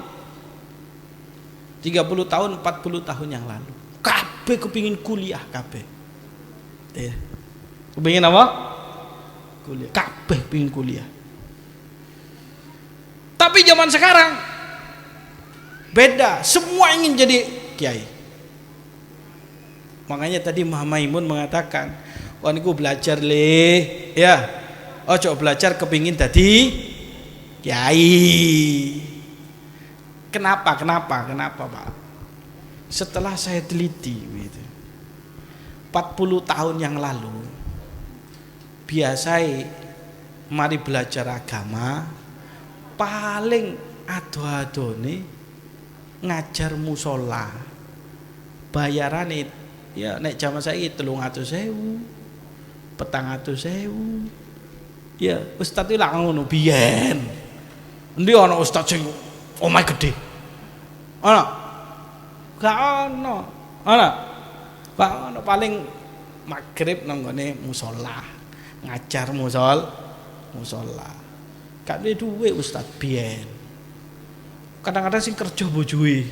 30 tahun, 40 tahun yang lalu, kabeh kepingin kuliah, kabeh. Kepingin apa? Kuliah. Kabeh pingin kuliah. Tapi zaman sekarang beda, semua ingin jadi kiai. Makanya tadi Muhammad Maimun mengatakan, "Wah niku belajar ya. Ojo belajar kepingin tadi kiai." Kenapa Pak? Setelah saya teliti gitu, 40 tahun yang lalu biasa mari belajar agama paling ado-adone ngajar musola, bayarane ya nek jaman saiki 300.000, 400.000. Ya ustaz iki lak ngono biyen. Endi ana ustaz sing omahe gedhe? Ana? Gak ana. Ana? Gak ana, paling magrib nang ngene musola, ngajar musola. Gak duwe duwe ustaz biyen. Kadang-kadang sing kerja bojoe.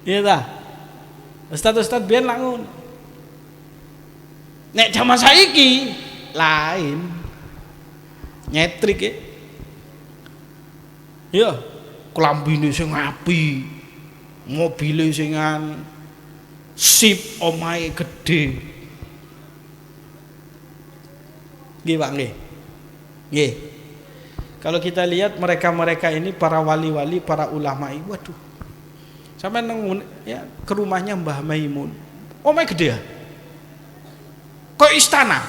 Iya ta? Ustaz biyen lak ngono. Nek jaman saiki lain. Nyetrik ya klambine sing apik, mobile sing sip, omahe gedhe. Nggih Pak, nggih. Kalau kita lihat mereka-mereka ini, para wali-wali, para ulama ini, waduh. Sampai nang ya ke rumahnya Mbah Maimun. Omahe gede ya? Kok istana?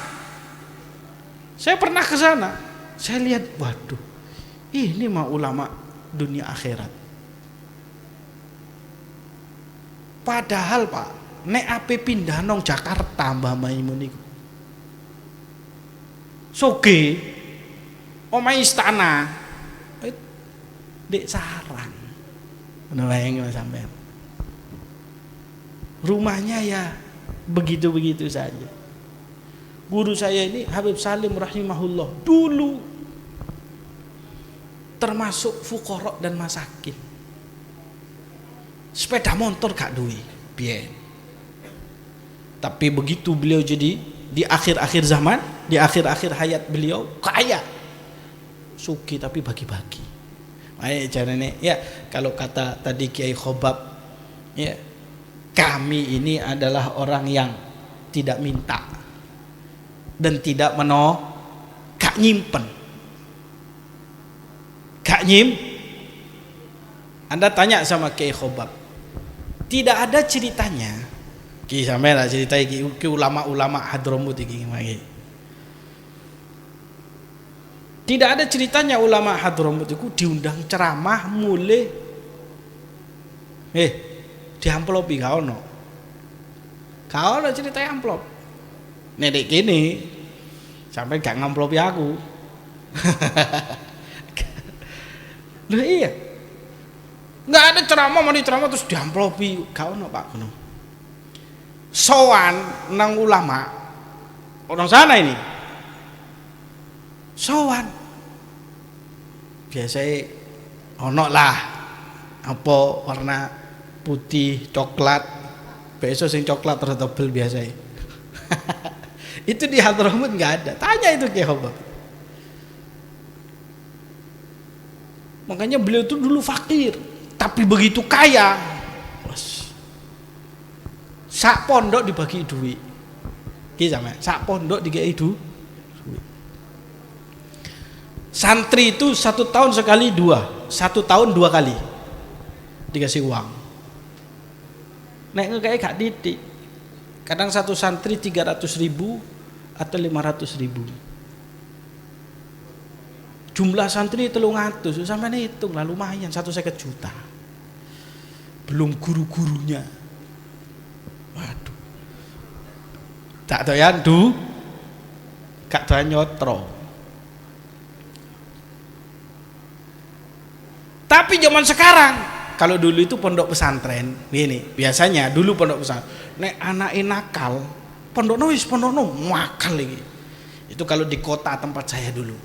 Saya pernah ke sana. Saya lihat, waduh, ini mah ulama dunia akhirat. Padahal Pak, nek ape pindah nang Jakarta Mbah Maimun iku. Soge, omahe istana, dek sarang. Bayangin sampean. Rumahnya ya begitu-begitu saja. Guru saya ini Habib Salim rahimahullah dulu termasuk fuqara dan masakin. Sepeda motor gak duwe biyen. Tapi begitu beliau jadi di akhir-akhir zaman, di akhir-akhir hayat beliau kaya. Sugih tapi bagi-bagi. Makanya caranya ya kalau kata tadi Kiai Khobab ya, kami ini adalah orang yang tidak minta dan tidak gak nyimpen. Anda tanya sama Kiai Khobab, tidak ada ceritanya. Ki sampe lah cerita iki ulama-ulama Hadramut iki mangke. Tidak ada ceritanya ulama Hadramut itu diundang ceramah mulai di amplopi gak ono. Gak ono cerita amplop. Nek kene sampai gak ngamplopi aku. Loh iya. Enggak ada ceramah, mau ceramah terus diamplopi, gak ono Pak ngono. Sowan nang ulama orang sana ini. Sowan. Biasanya ono lah apa warna putih, coklat. Besok sing coklat terus tebel biasanya. Itu di Hadramut enggak ada. Tanya itu Kiai Khobab. Makanya beliau itu dulu fakir, tapi begitu kaya. Sak pondok dibagi duit. Ki sampe, sak pondok dikei duit. Santri itu 1 tahun sekali 2, 1 tahun 2 kali dikasih uang. Nek ngekei gak titik. Kadang satu santri 300.000 atau 500.000. Jumlah santri 300, sampai hitung lah lumayan 150 juta. Belum guru-gurunya. Waduh. Tak doyan gak doyan nyotro. Tapi zaman sekarang, kalau dulu itu pondok pesantren, ini biasanya dulu pondok pesantren. Nek anake nakal, pondokno wis pondokno makal iki. Itu kalau di kota tempat saya dulu.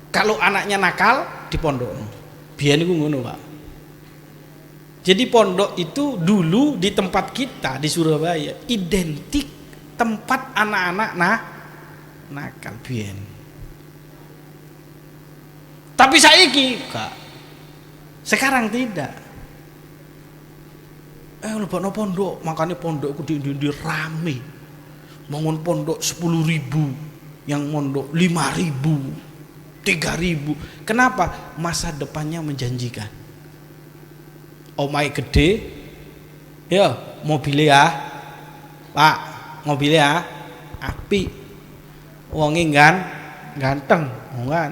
Kalau anaknya nakal di pondok, biyen niku ngono Pak. Jadi pondok itu dulu di tempat kita di Surabaya identik tempat anak-anak nakal biyen. Tapi saiki Kak, sekarang tidak. Lebokno pondok, makanya pondokku di rame. Bangun pondok 10.000, yang mondok 5.000. 3.000. Kenapa? Masa depannya menjanjikan. Omai gede, ya mobilnya ya, Pak, mobilnya api, wonge ganteng ya,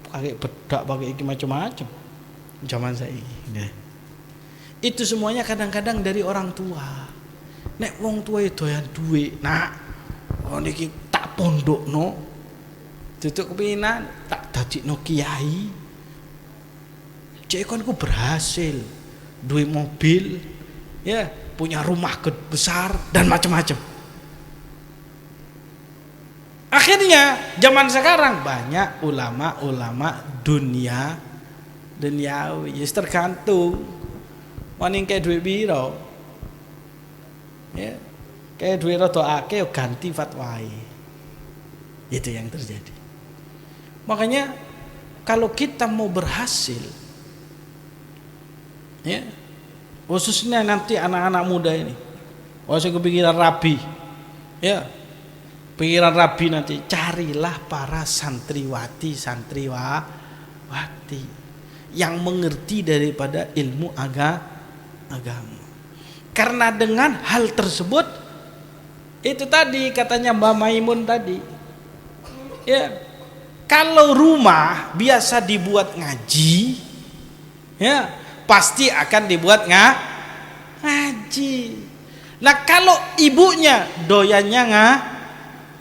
pakai bedak, pakai iki macam-macam. Zaman saya ini. Itu semuanya kadang-kadang dari orang tua. Nek wong tua itu doyan duit, nak, niki tak pondokno. Duduk kepinan tak dadikno kiai. Cek kon ku berhasil, duwe mobil, ya, punya rumah besar dan macam-macam. Akhirnya zaman sekarang banyak ulama-ulama duniawi, ya tergantung maning kayak duwe piro. Ya, kayak duwe rada akeh ganti fatwai. Itu yang terjadi. Makanya kalau kita mau berhasil, ya, khususnya nanti anak-anak muda ini, saya kepikiran rabi, ya, pikiran rabi nanti, carilah para santriwati yang mengerti daripada ilmu agama. Karena dengan hal tersebut, itu tadi katanya Mbak Maimun tadi, ya, kalau rumah biasa dibuat ngaji, ya, pasti akan dibuat ngaji. Nah kalau ibunya doyannya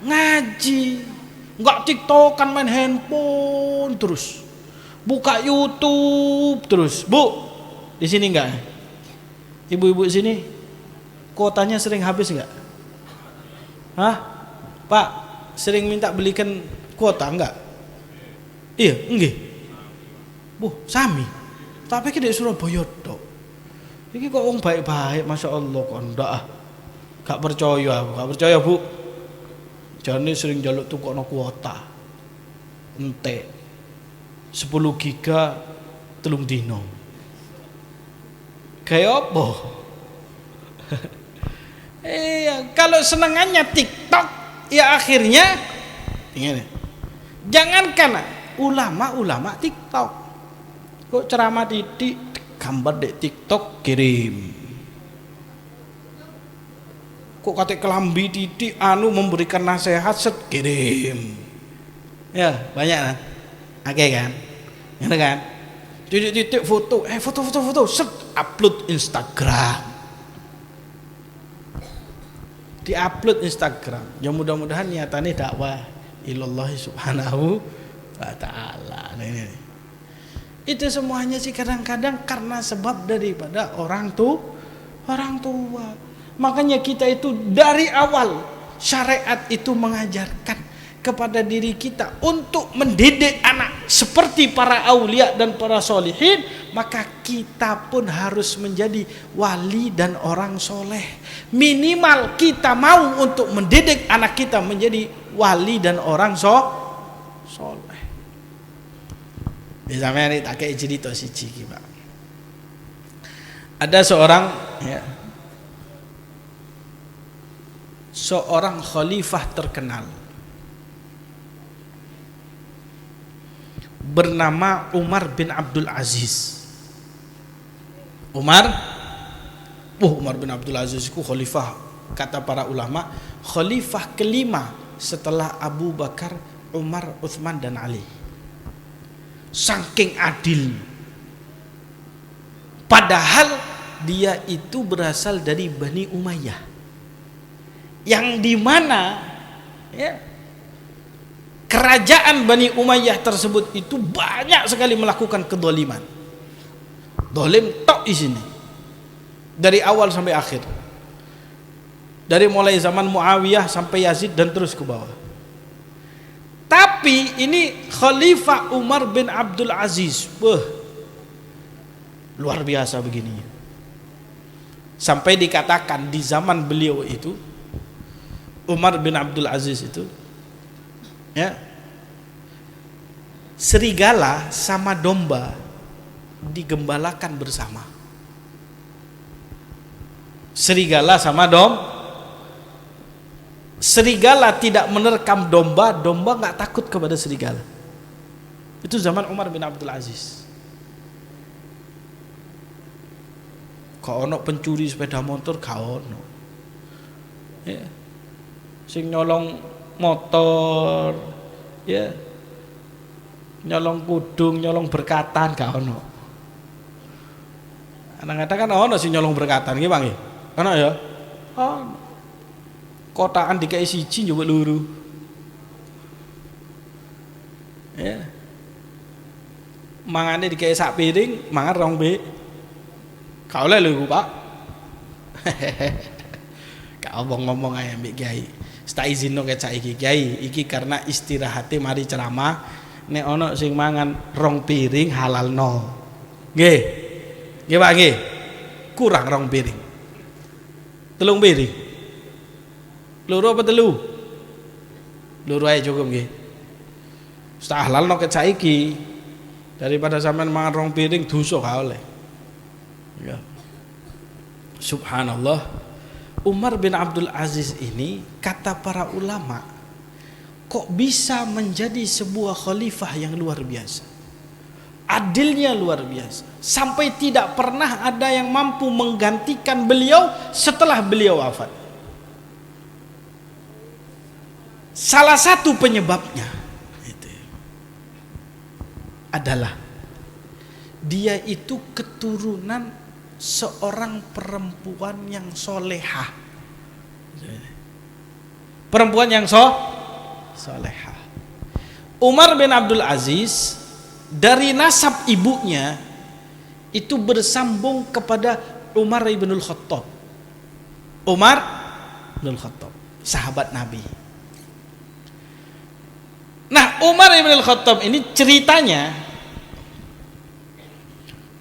ngaji, nggak tiktokan, main handphone terus, buka YouTube terus. Bu, di sini nggak? Ibu-ibu sini kuotanya sering habis nggak? Hah? Pak, sering minta belikan kuota nggak? Iya, nggih. Bu, sami. Tapi ki di Surabaya tok. Iki kok wong baik-baik, Masya Allah kok ndak ah. Gak percaya aku, gak percaya Bu. Jane sering njaluk tukokno kuota. Entek. 10 giga 3 dino. Kayak apa? Kalau senengannya TikTok, ya akhirnya ini. Jangankan ulama TikTok, kok ceramah titik gambar di TikTok kirim, kok kate kelambi titik memberikan nasihat set kirim, ya banyak kan, oke kan, gitu kan, titik foto, foto set upload Instagram, diupload Instagram. Ya mudah-mudahan niatannya dakwah ilallah subhanahu wa ta'ala. Itu semuanya sih kadang-kadang karena sebab daripada orang tua. Makanya kita itu dari awal syariat itu mengajarkan kepada diri kita untuk mendidik anak seperti para aulia dan para solihin, maka kita pun harus menjadi wali dan orang soleh. Minimal kita mau untuk mendidik anak kita menjadi wali dan orang soleh. Misalnya ini tak kayak cerita siji iki, Pak. Ada seorang khalifah terkenal bernama Umar bin Abdul Aziz. Umar bin Abdul Aziz itu khalifah, kata para ulama, khalifah kelima setelah Abu Bakar, Umar, Utsman dan Ali. Saking adil. Padahal dia itu berasal dari Bani Umayyah, yang dimana kerajaan Bani Umayyah tersebut itu banyak sekali melakukan kedoliman. Dolim tok di sini dari awal sampai akhir, dari mulai zaman Muawiyah sampai Yazid dan terus ke bawah. Tapi ini Khalifah Umar bin Abdul Aziz, luar biasa begini. Sampai dikatakan di zaman beliau itu, Umar bin Abdul Aziz itu, serigala sama domba digembalakan bersama. Serigala sama serigala tidak menerkam domba, domba nggak takut kepada serigala. Itu zaman Umar bin Abdul Aziz. Kau ono pencuri sepeda motor, kau ono. Sing nyolong motor, nyolong kudung, nyolong berkatan, gak ono. Kadang-kadang kan ono sing nyolong berkatan, nggih Bang nggih. Ono ya? Ono. Kotaan dikai siji nyoba luru. Mangane dikai sak piring, mangan rong be. Gak oleh lho Pak. Gak ngomong ae mbek Kiai. Tak izinno ket saiki Kiai, iki karena istirahate mari ceramah. Nek ono sing mangan rong piring halalno. Nggih. Nggih Pak nggih. Kurang rong piring. Telung piring. Loro apa telu? Loro ae cukup nggih. Sak halalno ket saiki daripada sampean mangan rong piring dosa gak oleh. Ya. Subhanallah. Umar bin Abdul Aziz ini, kata para ulama, kok bisa menjadi sebuah khalifah yang luar biasa. Adilnya luar biasa. Sampai tidak pernah ada yang mampu menggantikan beliau setelah beliau wafat. Salah satu penyebabnya itu adalah dia itu keturunan seorang perempuan yang solehah. Perempuan yang solehah. Umar bin Abdul Aziz dari nasab ibunya itu bersambung kepada Umar ibnul Khattab. Umar ibnul Khattab, sahabat Nabi. Nah, Umar ibnul Khattab ini ceritanya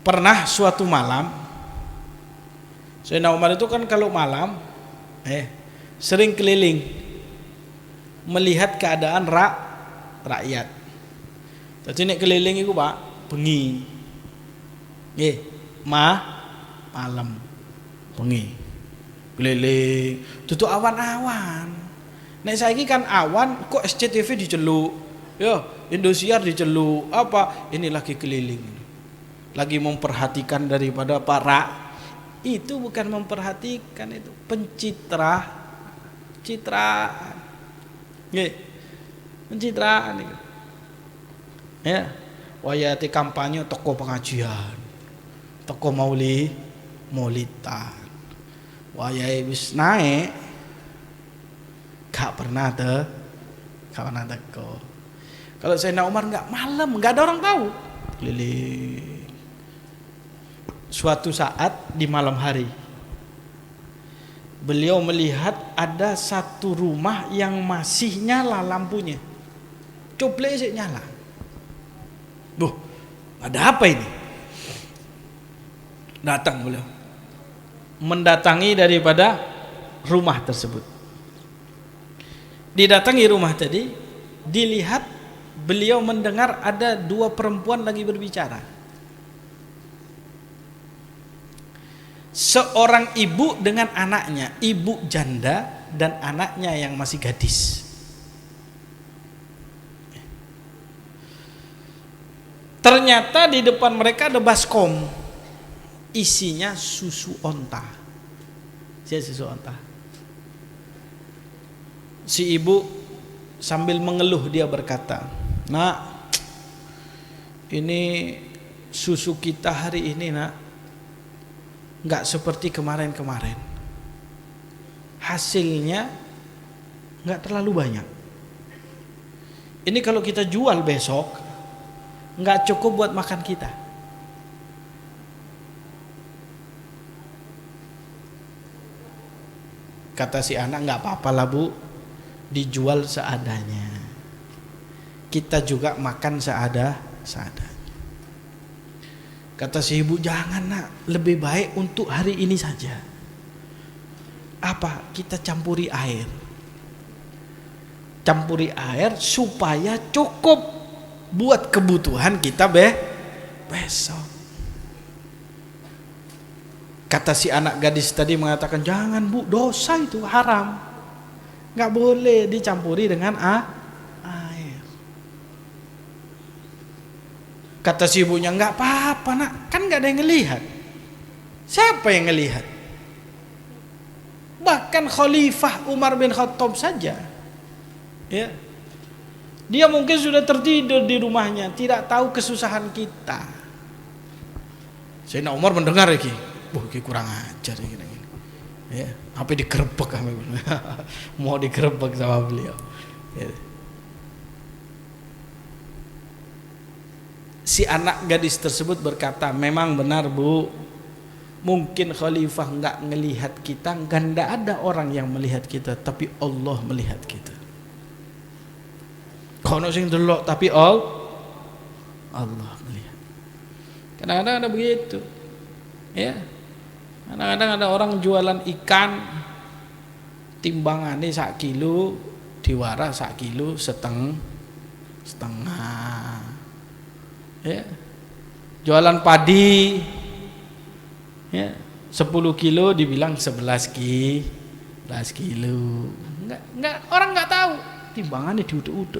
pernah suatu malam, Sayyidina Umar itu kan kalau malam sering keliling melihat keadaan rakyat. Jadi nek keliling itu Pak, bengi. Nggih, malam. Bengi. Keliling, tutup awan-awan. Nek saiki kan awan kok SCTV diceluk. Ya, Indosiar diceluk. Apa? Ini lagi keliling. Lagi memperhatikan daripada para, itu bukan memperhatikan, itu pencitraan. Nggih. Pencitraan itu. Ya, wayate kampanye toko pengajian, toko maulidan, wayahe wis naik, gak pernah teko. Kalau Sayyidina Umar nggak malam, nggak ada orang tahu. keliling. Suatu saat di malam hari, beliau melihat ada satu rumah yang masih nyala lampunya. Coblek sih nyala. Ada apa ini? Datang beliau, mendatangi daripada rumah tersebut. Didatangi rumah tadi, dilihat beliau mendengar ada dua perempuan lagi berbicara. Seorang ibu dengan anaknya, ibu janda dan anaknya yang masih gadis. Ternyata di depan mereka ada baskom, isinya susu onta. Susu onta. Si ibu sambil mengeluh dia berkata, "Nak, ini susu kita hari ini, nak, nggak seperti kemarin-kemarin. Hasilnya nggak terlalu banyak. Ini kalau kita jual besok, nggak cukup buat makan kita." Kata si anak, "Nggak apa-apa lah bu, dijual seadanya. Kita juga makan seadanya." Kata si ibu, "Jangan nak, lebih baik untuk hari ini saja. Apa? Kita campuri air. Campuri air supaya cukup buat kebutuhan kita besok." Kata si anak gadis tadi mengatakan, "Jangan bu, dosa itu, haram. Nggak boleh dicampuri dengan air." Kata si ibunya, "Nggak apa-apa nak, kan nggak ada yang ngelihat." Siapa yang ngelihat? Bahkan Khalifah Umar bin Khattab saja, ya, dia mungkin sudah tertidur di rumahnya, tidak tahu kesusahan kita. Sayyidina Umar mendengar lagi, "Ki kurang ajar gini. Ya, apa digerebek kami?" Mau digerebek sama beliau. Ya. Si anak gadis tersebut berkata, "Memang benar bu, mungkin khalifah nggak melihat kita, nggak ada orang yang melihat kita, tapi Allah melihat kita. Kono sing delok tapi Allah melihat." Kadang-kadang ada begitu, ya. Kadang-kadang ada orang jualan ikan, timbangannya 1 kilo, diwara 1 kilo setengah. Ya. Jualan padi, ya, 10 kilo dibilang 11 kilo. Enggak, orang enggak tahu. Timbangannya diuduk-uduk,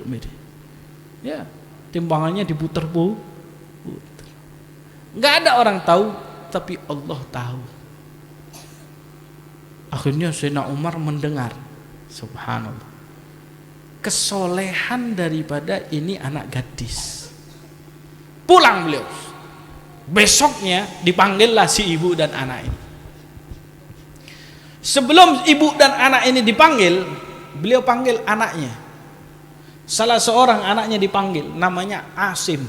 ya, timbangannya diputer-puter. Enggak ada orang tahu, tapi Allah tahu. Akhirnya Sayyidina Umar mendengar, subhanallah, kesolehan daripada ini anak gadis. Pulang beliau. Besoknya dipanggillah si ibu dan anak ini. Sebelum ibu dan anak ini dipanggil, beliau panggil anaknya. Salah seorang anaknya dipanggil, namanya Asim.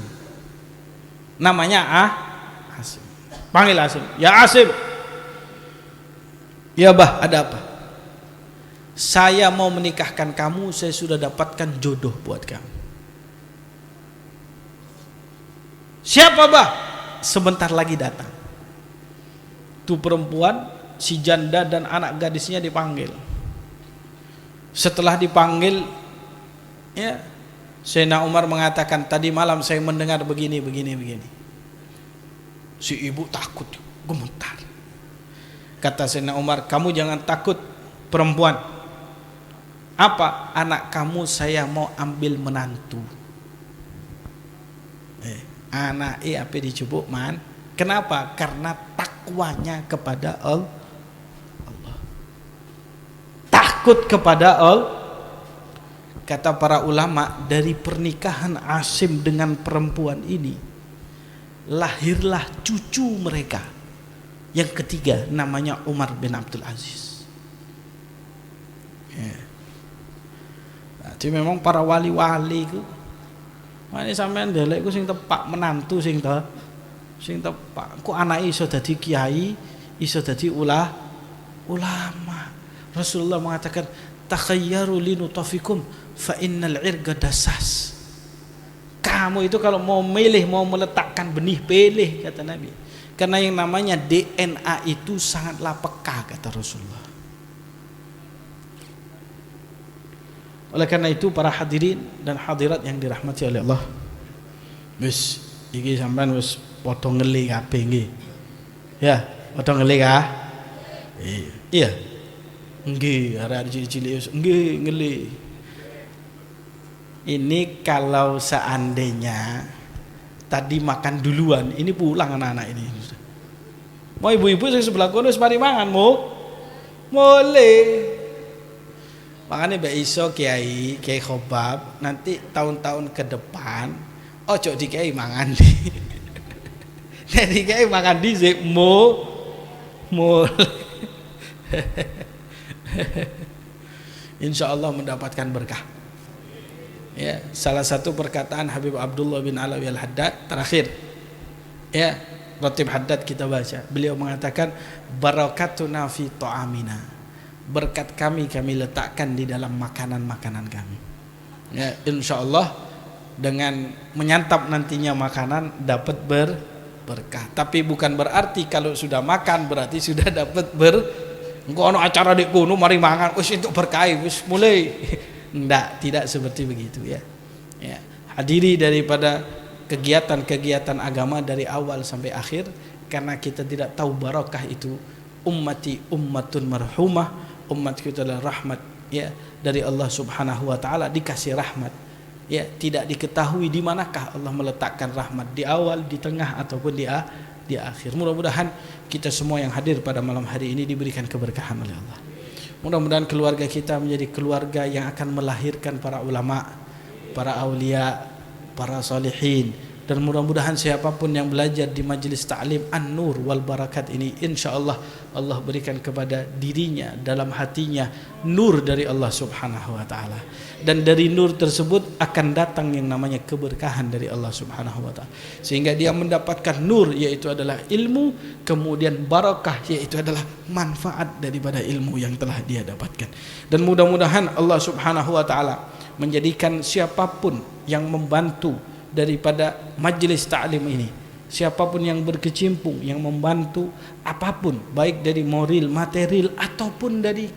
Namanya Asim. Panggil Asim. "Ya Asim." "Ya bah, ada apa?" "Saya mau menikahkan kamu, saya sudah dapatkan jodoh buat kamu." "Siapa bah?" "Sebentar lagi datang." Tuh perempuan, si janda dan anak gadisnya dipanggil. Setelah dipanggil, ya, Sayyidina Umar mengatakan, "Tadi malam saya mendengar begini. Si ibu takut, gemetar. Kata Sayyidina Umar, "Kamu jangan takut perempuan. Apa? Anak kamu saya mau ambil menantu." Anak apa dicubuk man? Kenapa? Karena takwanya kepada Allah. Takut kepada Allah. Kata para ulama, dari pernikahan Asim dengan perempuan ini lahirlah cucu mereka yang ketiga, namanya Umar bin Abdul Aziz. Ya. Jadi memang para wali-wali itu Mane sampean ndelek ku sing tepak menantu sing tepak. Ku anake iso dadi kiai, iso dadi ulama. Rasulullah mengatakan takhayyaru linutafikum fa innal irga dasas. Kamu itu kalau mau milih, mau meletakkan benih, pilih kata Nabi. Karena yang namanya DNA itu sangatlah peka kata Rasulullah. Oleh karena itu para hadirin dan hadirat yang dirahmati oleh Allah, wis iki sampean wis padha ngeli kabeh nggih. Ya, padha ngeli kah? Iya. Nggih, arek cilik-cilik wis nggih ngeli. Ini kalau seandainya tadi makan duluan, ini pulang anak-anak ini. Mau ibu-ibu yang sebelah kono wis mari mangan, boleh. Makanya Mbak Iso Kiai Khobab nanti tahun-tahun ke depan ojo di Kiai mangan di. Jadi Kiai makan di Insya Allah mendapatkan berkah. Ya, salah satu perkataan Habib Abdullah bin Alawi Al-Haddad terakhir, ya, Ratib Haddad kita baca. Beliau mengatakan barakatuna fi ta'amina. Berkat kami letakkan di dalam makanan-makanan kami. Ya, insya Allah dengan menyantap nantinya makanan dapat berkah. Tapi bukan berarti kalau sudah makan berarti sudah dapat engko ana acara di kono mari mangan wis entuk berkah wis mulai. Tidak seperti begitu ya. Ya, hadiri daripada kegiatan-kegiatan agama dari awal sampai akhir karena kita tidak tahu barakah itu. Ummati ummatun marhumah, umatku itu adalah rahmat ya dari Allah Subhanahu wa taala, dikasih rahmat. Ya, tidak diketahui di manakah Allah meletakkan rahmat, di awal, di tengah ataupun di akhir. Mudah-mudahan kita semua yang hadir pada malam hari ini diberikan keberkahan oleh Allah. Mudah-mudahan keluarga kita menjadi keluarga yang akan melahirkan para ulama, para aulia, para salihin, dan mudah-mudahan siapapun yang belajar di majelis ta'lim An-Nur wal Barakat ini, insyaallah Allah berikan kepada dirinya dalam hatinya nur dari Allah Subhanahu wa taala. Dan dari nur tersebut akan datang yang namanya keberkahan dari Allah Subhanahu wa taala. Sehingga dia mendapatkan nur, yaitu adalah ilmu, kemudian barakah, yaitu adalah manfaat daripada ilmu yang telah dia dapatkan. Dan mudah-mudahan Allah Subhanahu wa taala menjadikan siapapun yang membantu daripada majelis ta'lim ini, siapapun yang berkecimpung, yang membantu apapun, baik dari moral, material ataupun dari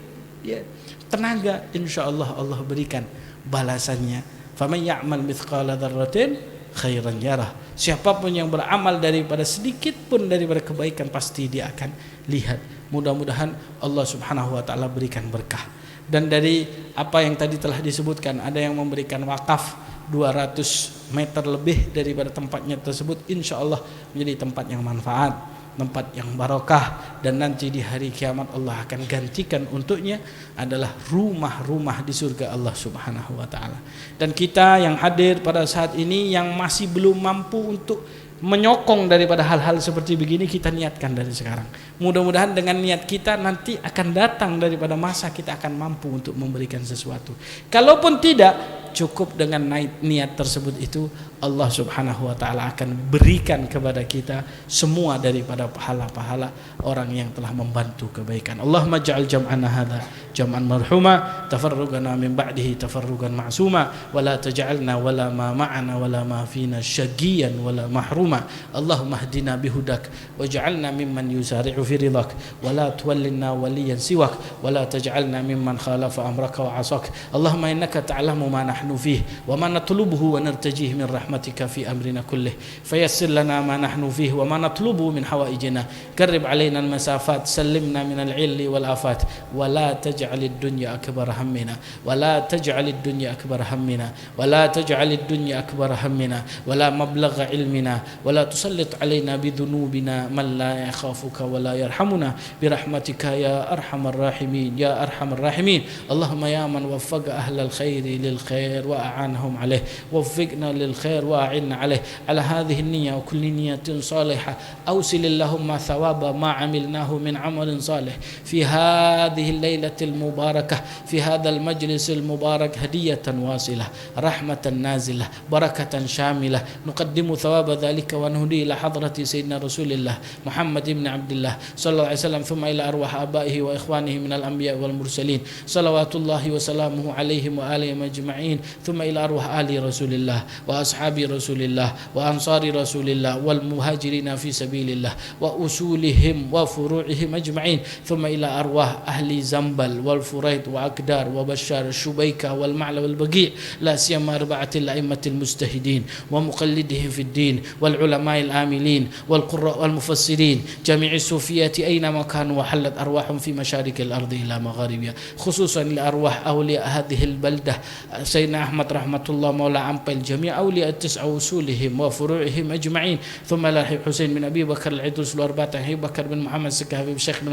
tenaga, insyaallah Allah berikan balasannya. Faman ya'mal mithqala dzarratin khairan yarah. Siapapun yang beramal daripada sedikit pun daripada kebaikan pasti dia akan lihat. Mudah-mudahan Allah Subhanahu wa taala berikan berkah. Dan dari apa yang tadi telah disebutkan, ada yang memberikan wakaf 200 meter lebih daripada tempatnya tersebut, insyaallah menjadi tempat yang manfaat, tempat yang barakah, dan nanti di hari kiamat Allah akan gantikan untuknya adalah rumah-rumah di surga Allah Subhanahu wa taala. Dan kita yang hadir pada saat ini yang masih belum mampu untuk menyokong daripada hal-hal seperti begini, kita niatkan dari sekarang. Mudah-mudahan dengan niat kita nanti akan datang daripada masa kita akan mampu untuk memberikan sesuatu. Kalaupun tidak, cukup dengan niat tersebut itu Allah Subhanahu wa taala akan berikan kepada kita semua daripada pahala-pahala orang yang telah membantu kebaikan. Allahumma ja'al jam'ana hadza jam'an marhuma, tafarrugana min ba'dihi tafarrugan ma'suma, wa la taj'alna wala ma ma'ana wala ma fina syaqiyan wala mahruma. Allahumma hdina bihudak waj'alna mimman yusari'u fi ridak wa la tuwallina waliyan siwak wa la taj'alna mimman khalafa amraka wa 'asak. Allahumma innaka ta'lamu ma nahnu fihi wa ma natlubuhu wa nartajihi min rahmatika fi amrina kullih fayassir lana ma nahnu fihi wa ma natlubuhu min hawaijina qarrib alaina al-masafat sallimna min al-'illi wal afat wa la taj'alid dunya akbar hammina wa la taj'alid dunya akbar hammina wa la taj'alid dunya akbar hammina wa la mablagha ilmina wa la tusallit alaina bidhunubina man la yakhafuka wa la yarhamuna birahmatika ya arhamar rahimin ya arhamar rahimin. Allahumma ya man waffaqa ahlal khairi lil khair للخير وأعانهم عليه، وفقنا للخير وأعنا عليه على هذه النية وكل نية صالحة. أوصل اللهم ثواب ما عملناه من عمل صالح في هذه الليلة المباركة في هذا المجلس المبارك هدية واصلة، رحمة نازلة، بركة شاملة، نقدم ثواب ذلك ونهدي إلى حضرة سيدنا رسول الله محمد بن عبد الله صلى الله عليه وسلم، ثم إلى أرواح آبائه وإخوانه من الأنبياء والمرسلين صلوات الله وسلامه عليهم وآلهم أجمعين، ثم إلى أرواح آل رسول الله وأصحاب رسول الله وأنصار رسول الله والمهاجرين في سبيل الله وأصولهم وفروعهم أجمعين، ثم إلى أرواح أهل زنبل والفريد وأكدار وبشار الشبيكة والمعلى والبقيع، لا سيما أربعة الأئمة المجتهدين ومقلدهم في الدين والعلماء العاملين والقراء والمفسرين، جميع الصوفية أينما كانوا، وحلت أرواحهم في مشارق الأرض إلى مغاربها، خصوصا لأرواح أولياء هذه البلدة سيدنا أحمد رحمة الله مولى عمبل، جميع أولياء التسع وصولهم وفروعهم أجمعين، ثم إلى حسين بن أبي بكر العدوس الأربعة، أبي بكر بن محمد السكة، حبيب الشيخ بن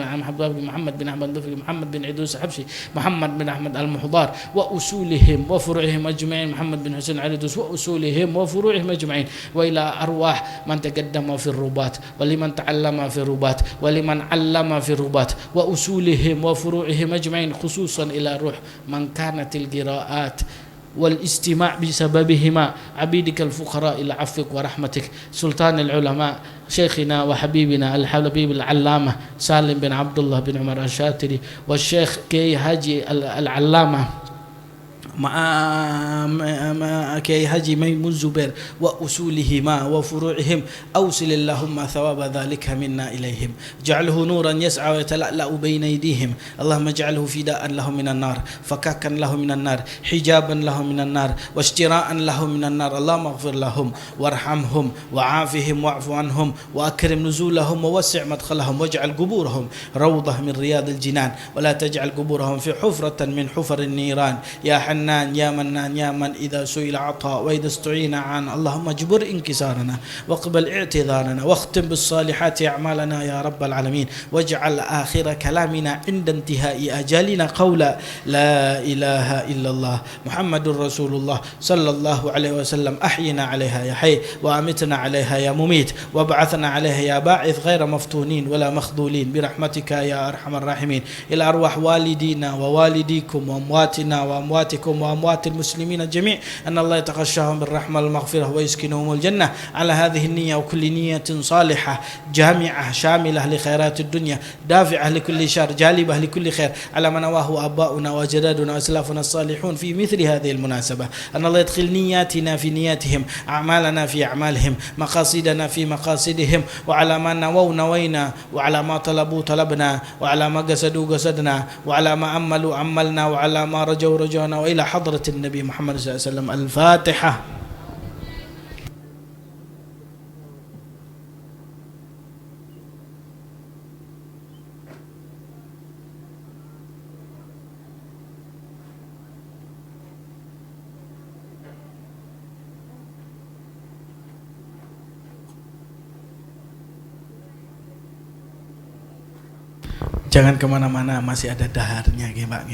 محمد بن أحمد الظفري، محمد بن عدوس الحبشي، محمد بن أحمد المحضار وأصولهم وفروعهم أجمعين، محمد بن حسين العدوس وأصولهم وفروعهم أجمعين، وإلى أرواح من تقدم في الرباط ولمن تعلم في الرباط ولمن علم في الرباط وأصولهم وفروعهم أجمعين، خصوصا إلى روح من كانت القراءات والاستماع بسببهما عبيدك الفقراء إلى عفوك ورحمتك، سلطان العلماء شيخنا وحبيبنا الحبيب العلامة سالم بن عبد الله بن عمر الشاتري، والشيخ كي هاجي العلامة مع كي هاجي ميمون زبير وأصولهما وفروعهم، أوصل اللهم ثواب ذلك منا إليهم، جعله نورا يسعى ويتلألأ بين أيديهم، اللهم اجعله فداء لهم من النار، فكاكا لهم من النار، حجابا لهم من النار، واشتراء لهم من النار، اللهم اغفر لهم وارحمهم وعافهم واعف عنهم وأكرم نزولهم ووسع مدخلهم، واجعل قبورهم روضة من رياض الجنان، ولا تجعل قبورهم في حفرة من حفر النيران، يا حنان يا منان يا من إذا سئل عطاء وإذا استعين عان، اللهم اجبر انكسارنا واقبل اعتذارنا واختم بالصالحات أعمالنا يا رب العالمين، واجعل آخر كلامنا عند انتهاء أجالنا قولا لا إله إلا الله محمد رسول الله صلى الله عليه وسلم، أحينا عليها يا حي وأمتنا عليها يا مميت، وابعثنا عليها يا باعث غير مفتونين ولا مخذولين برحمتك يا أرحم الراحمين، إلى أرواح والدينا ووالديكم وأمواتنا وأمواتكم وأموات المسلمين الجميع، أن الله يتغشاهم بالرحمة والمغفرة ويسكنهم الجنة، على هذه النية وكل نية صالحة جامعة شاملة لخيرات الدنيا، دافعة لكل شر، جالبة لكل خير، على ما نواه آباؤنا وأجدادنا وأسلافنا الصالحون في مثل هذه المناسبة، أن الله يدخل نياتنا في نياتهم، أعمالنا في أعمالهم، مقاصدنا في مقاصدهم، وعلى ما نووا نوينا، وعلى ما طلبوا طلبنا، وعلى ما قصدوا قصدنا، وعلى ما أملوا عملنا، وعلى ما رجوا رجونا، وإلى حضرة النبي محمد صلى الله عليه وسلم. الفاتحة. Jangan kemana-mana, masih ada daharnya, Pak.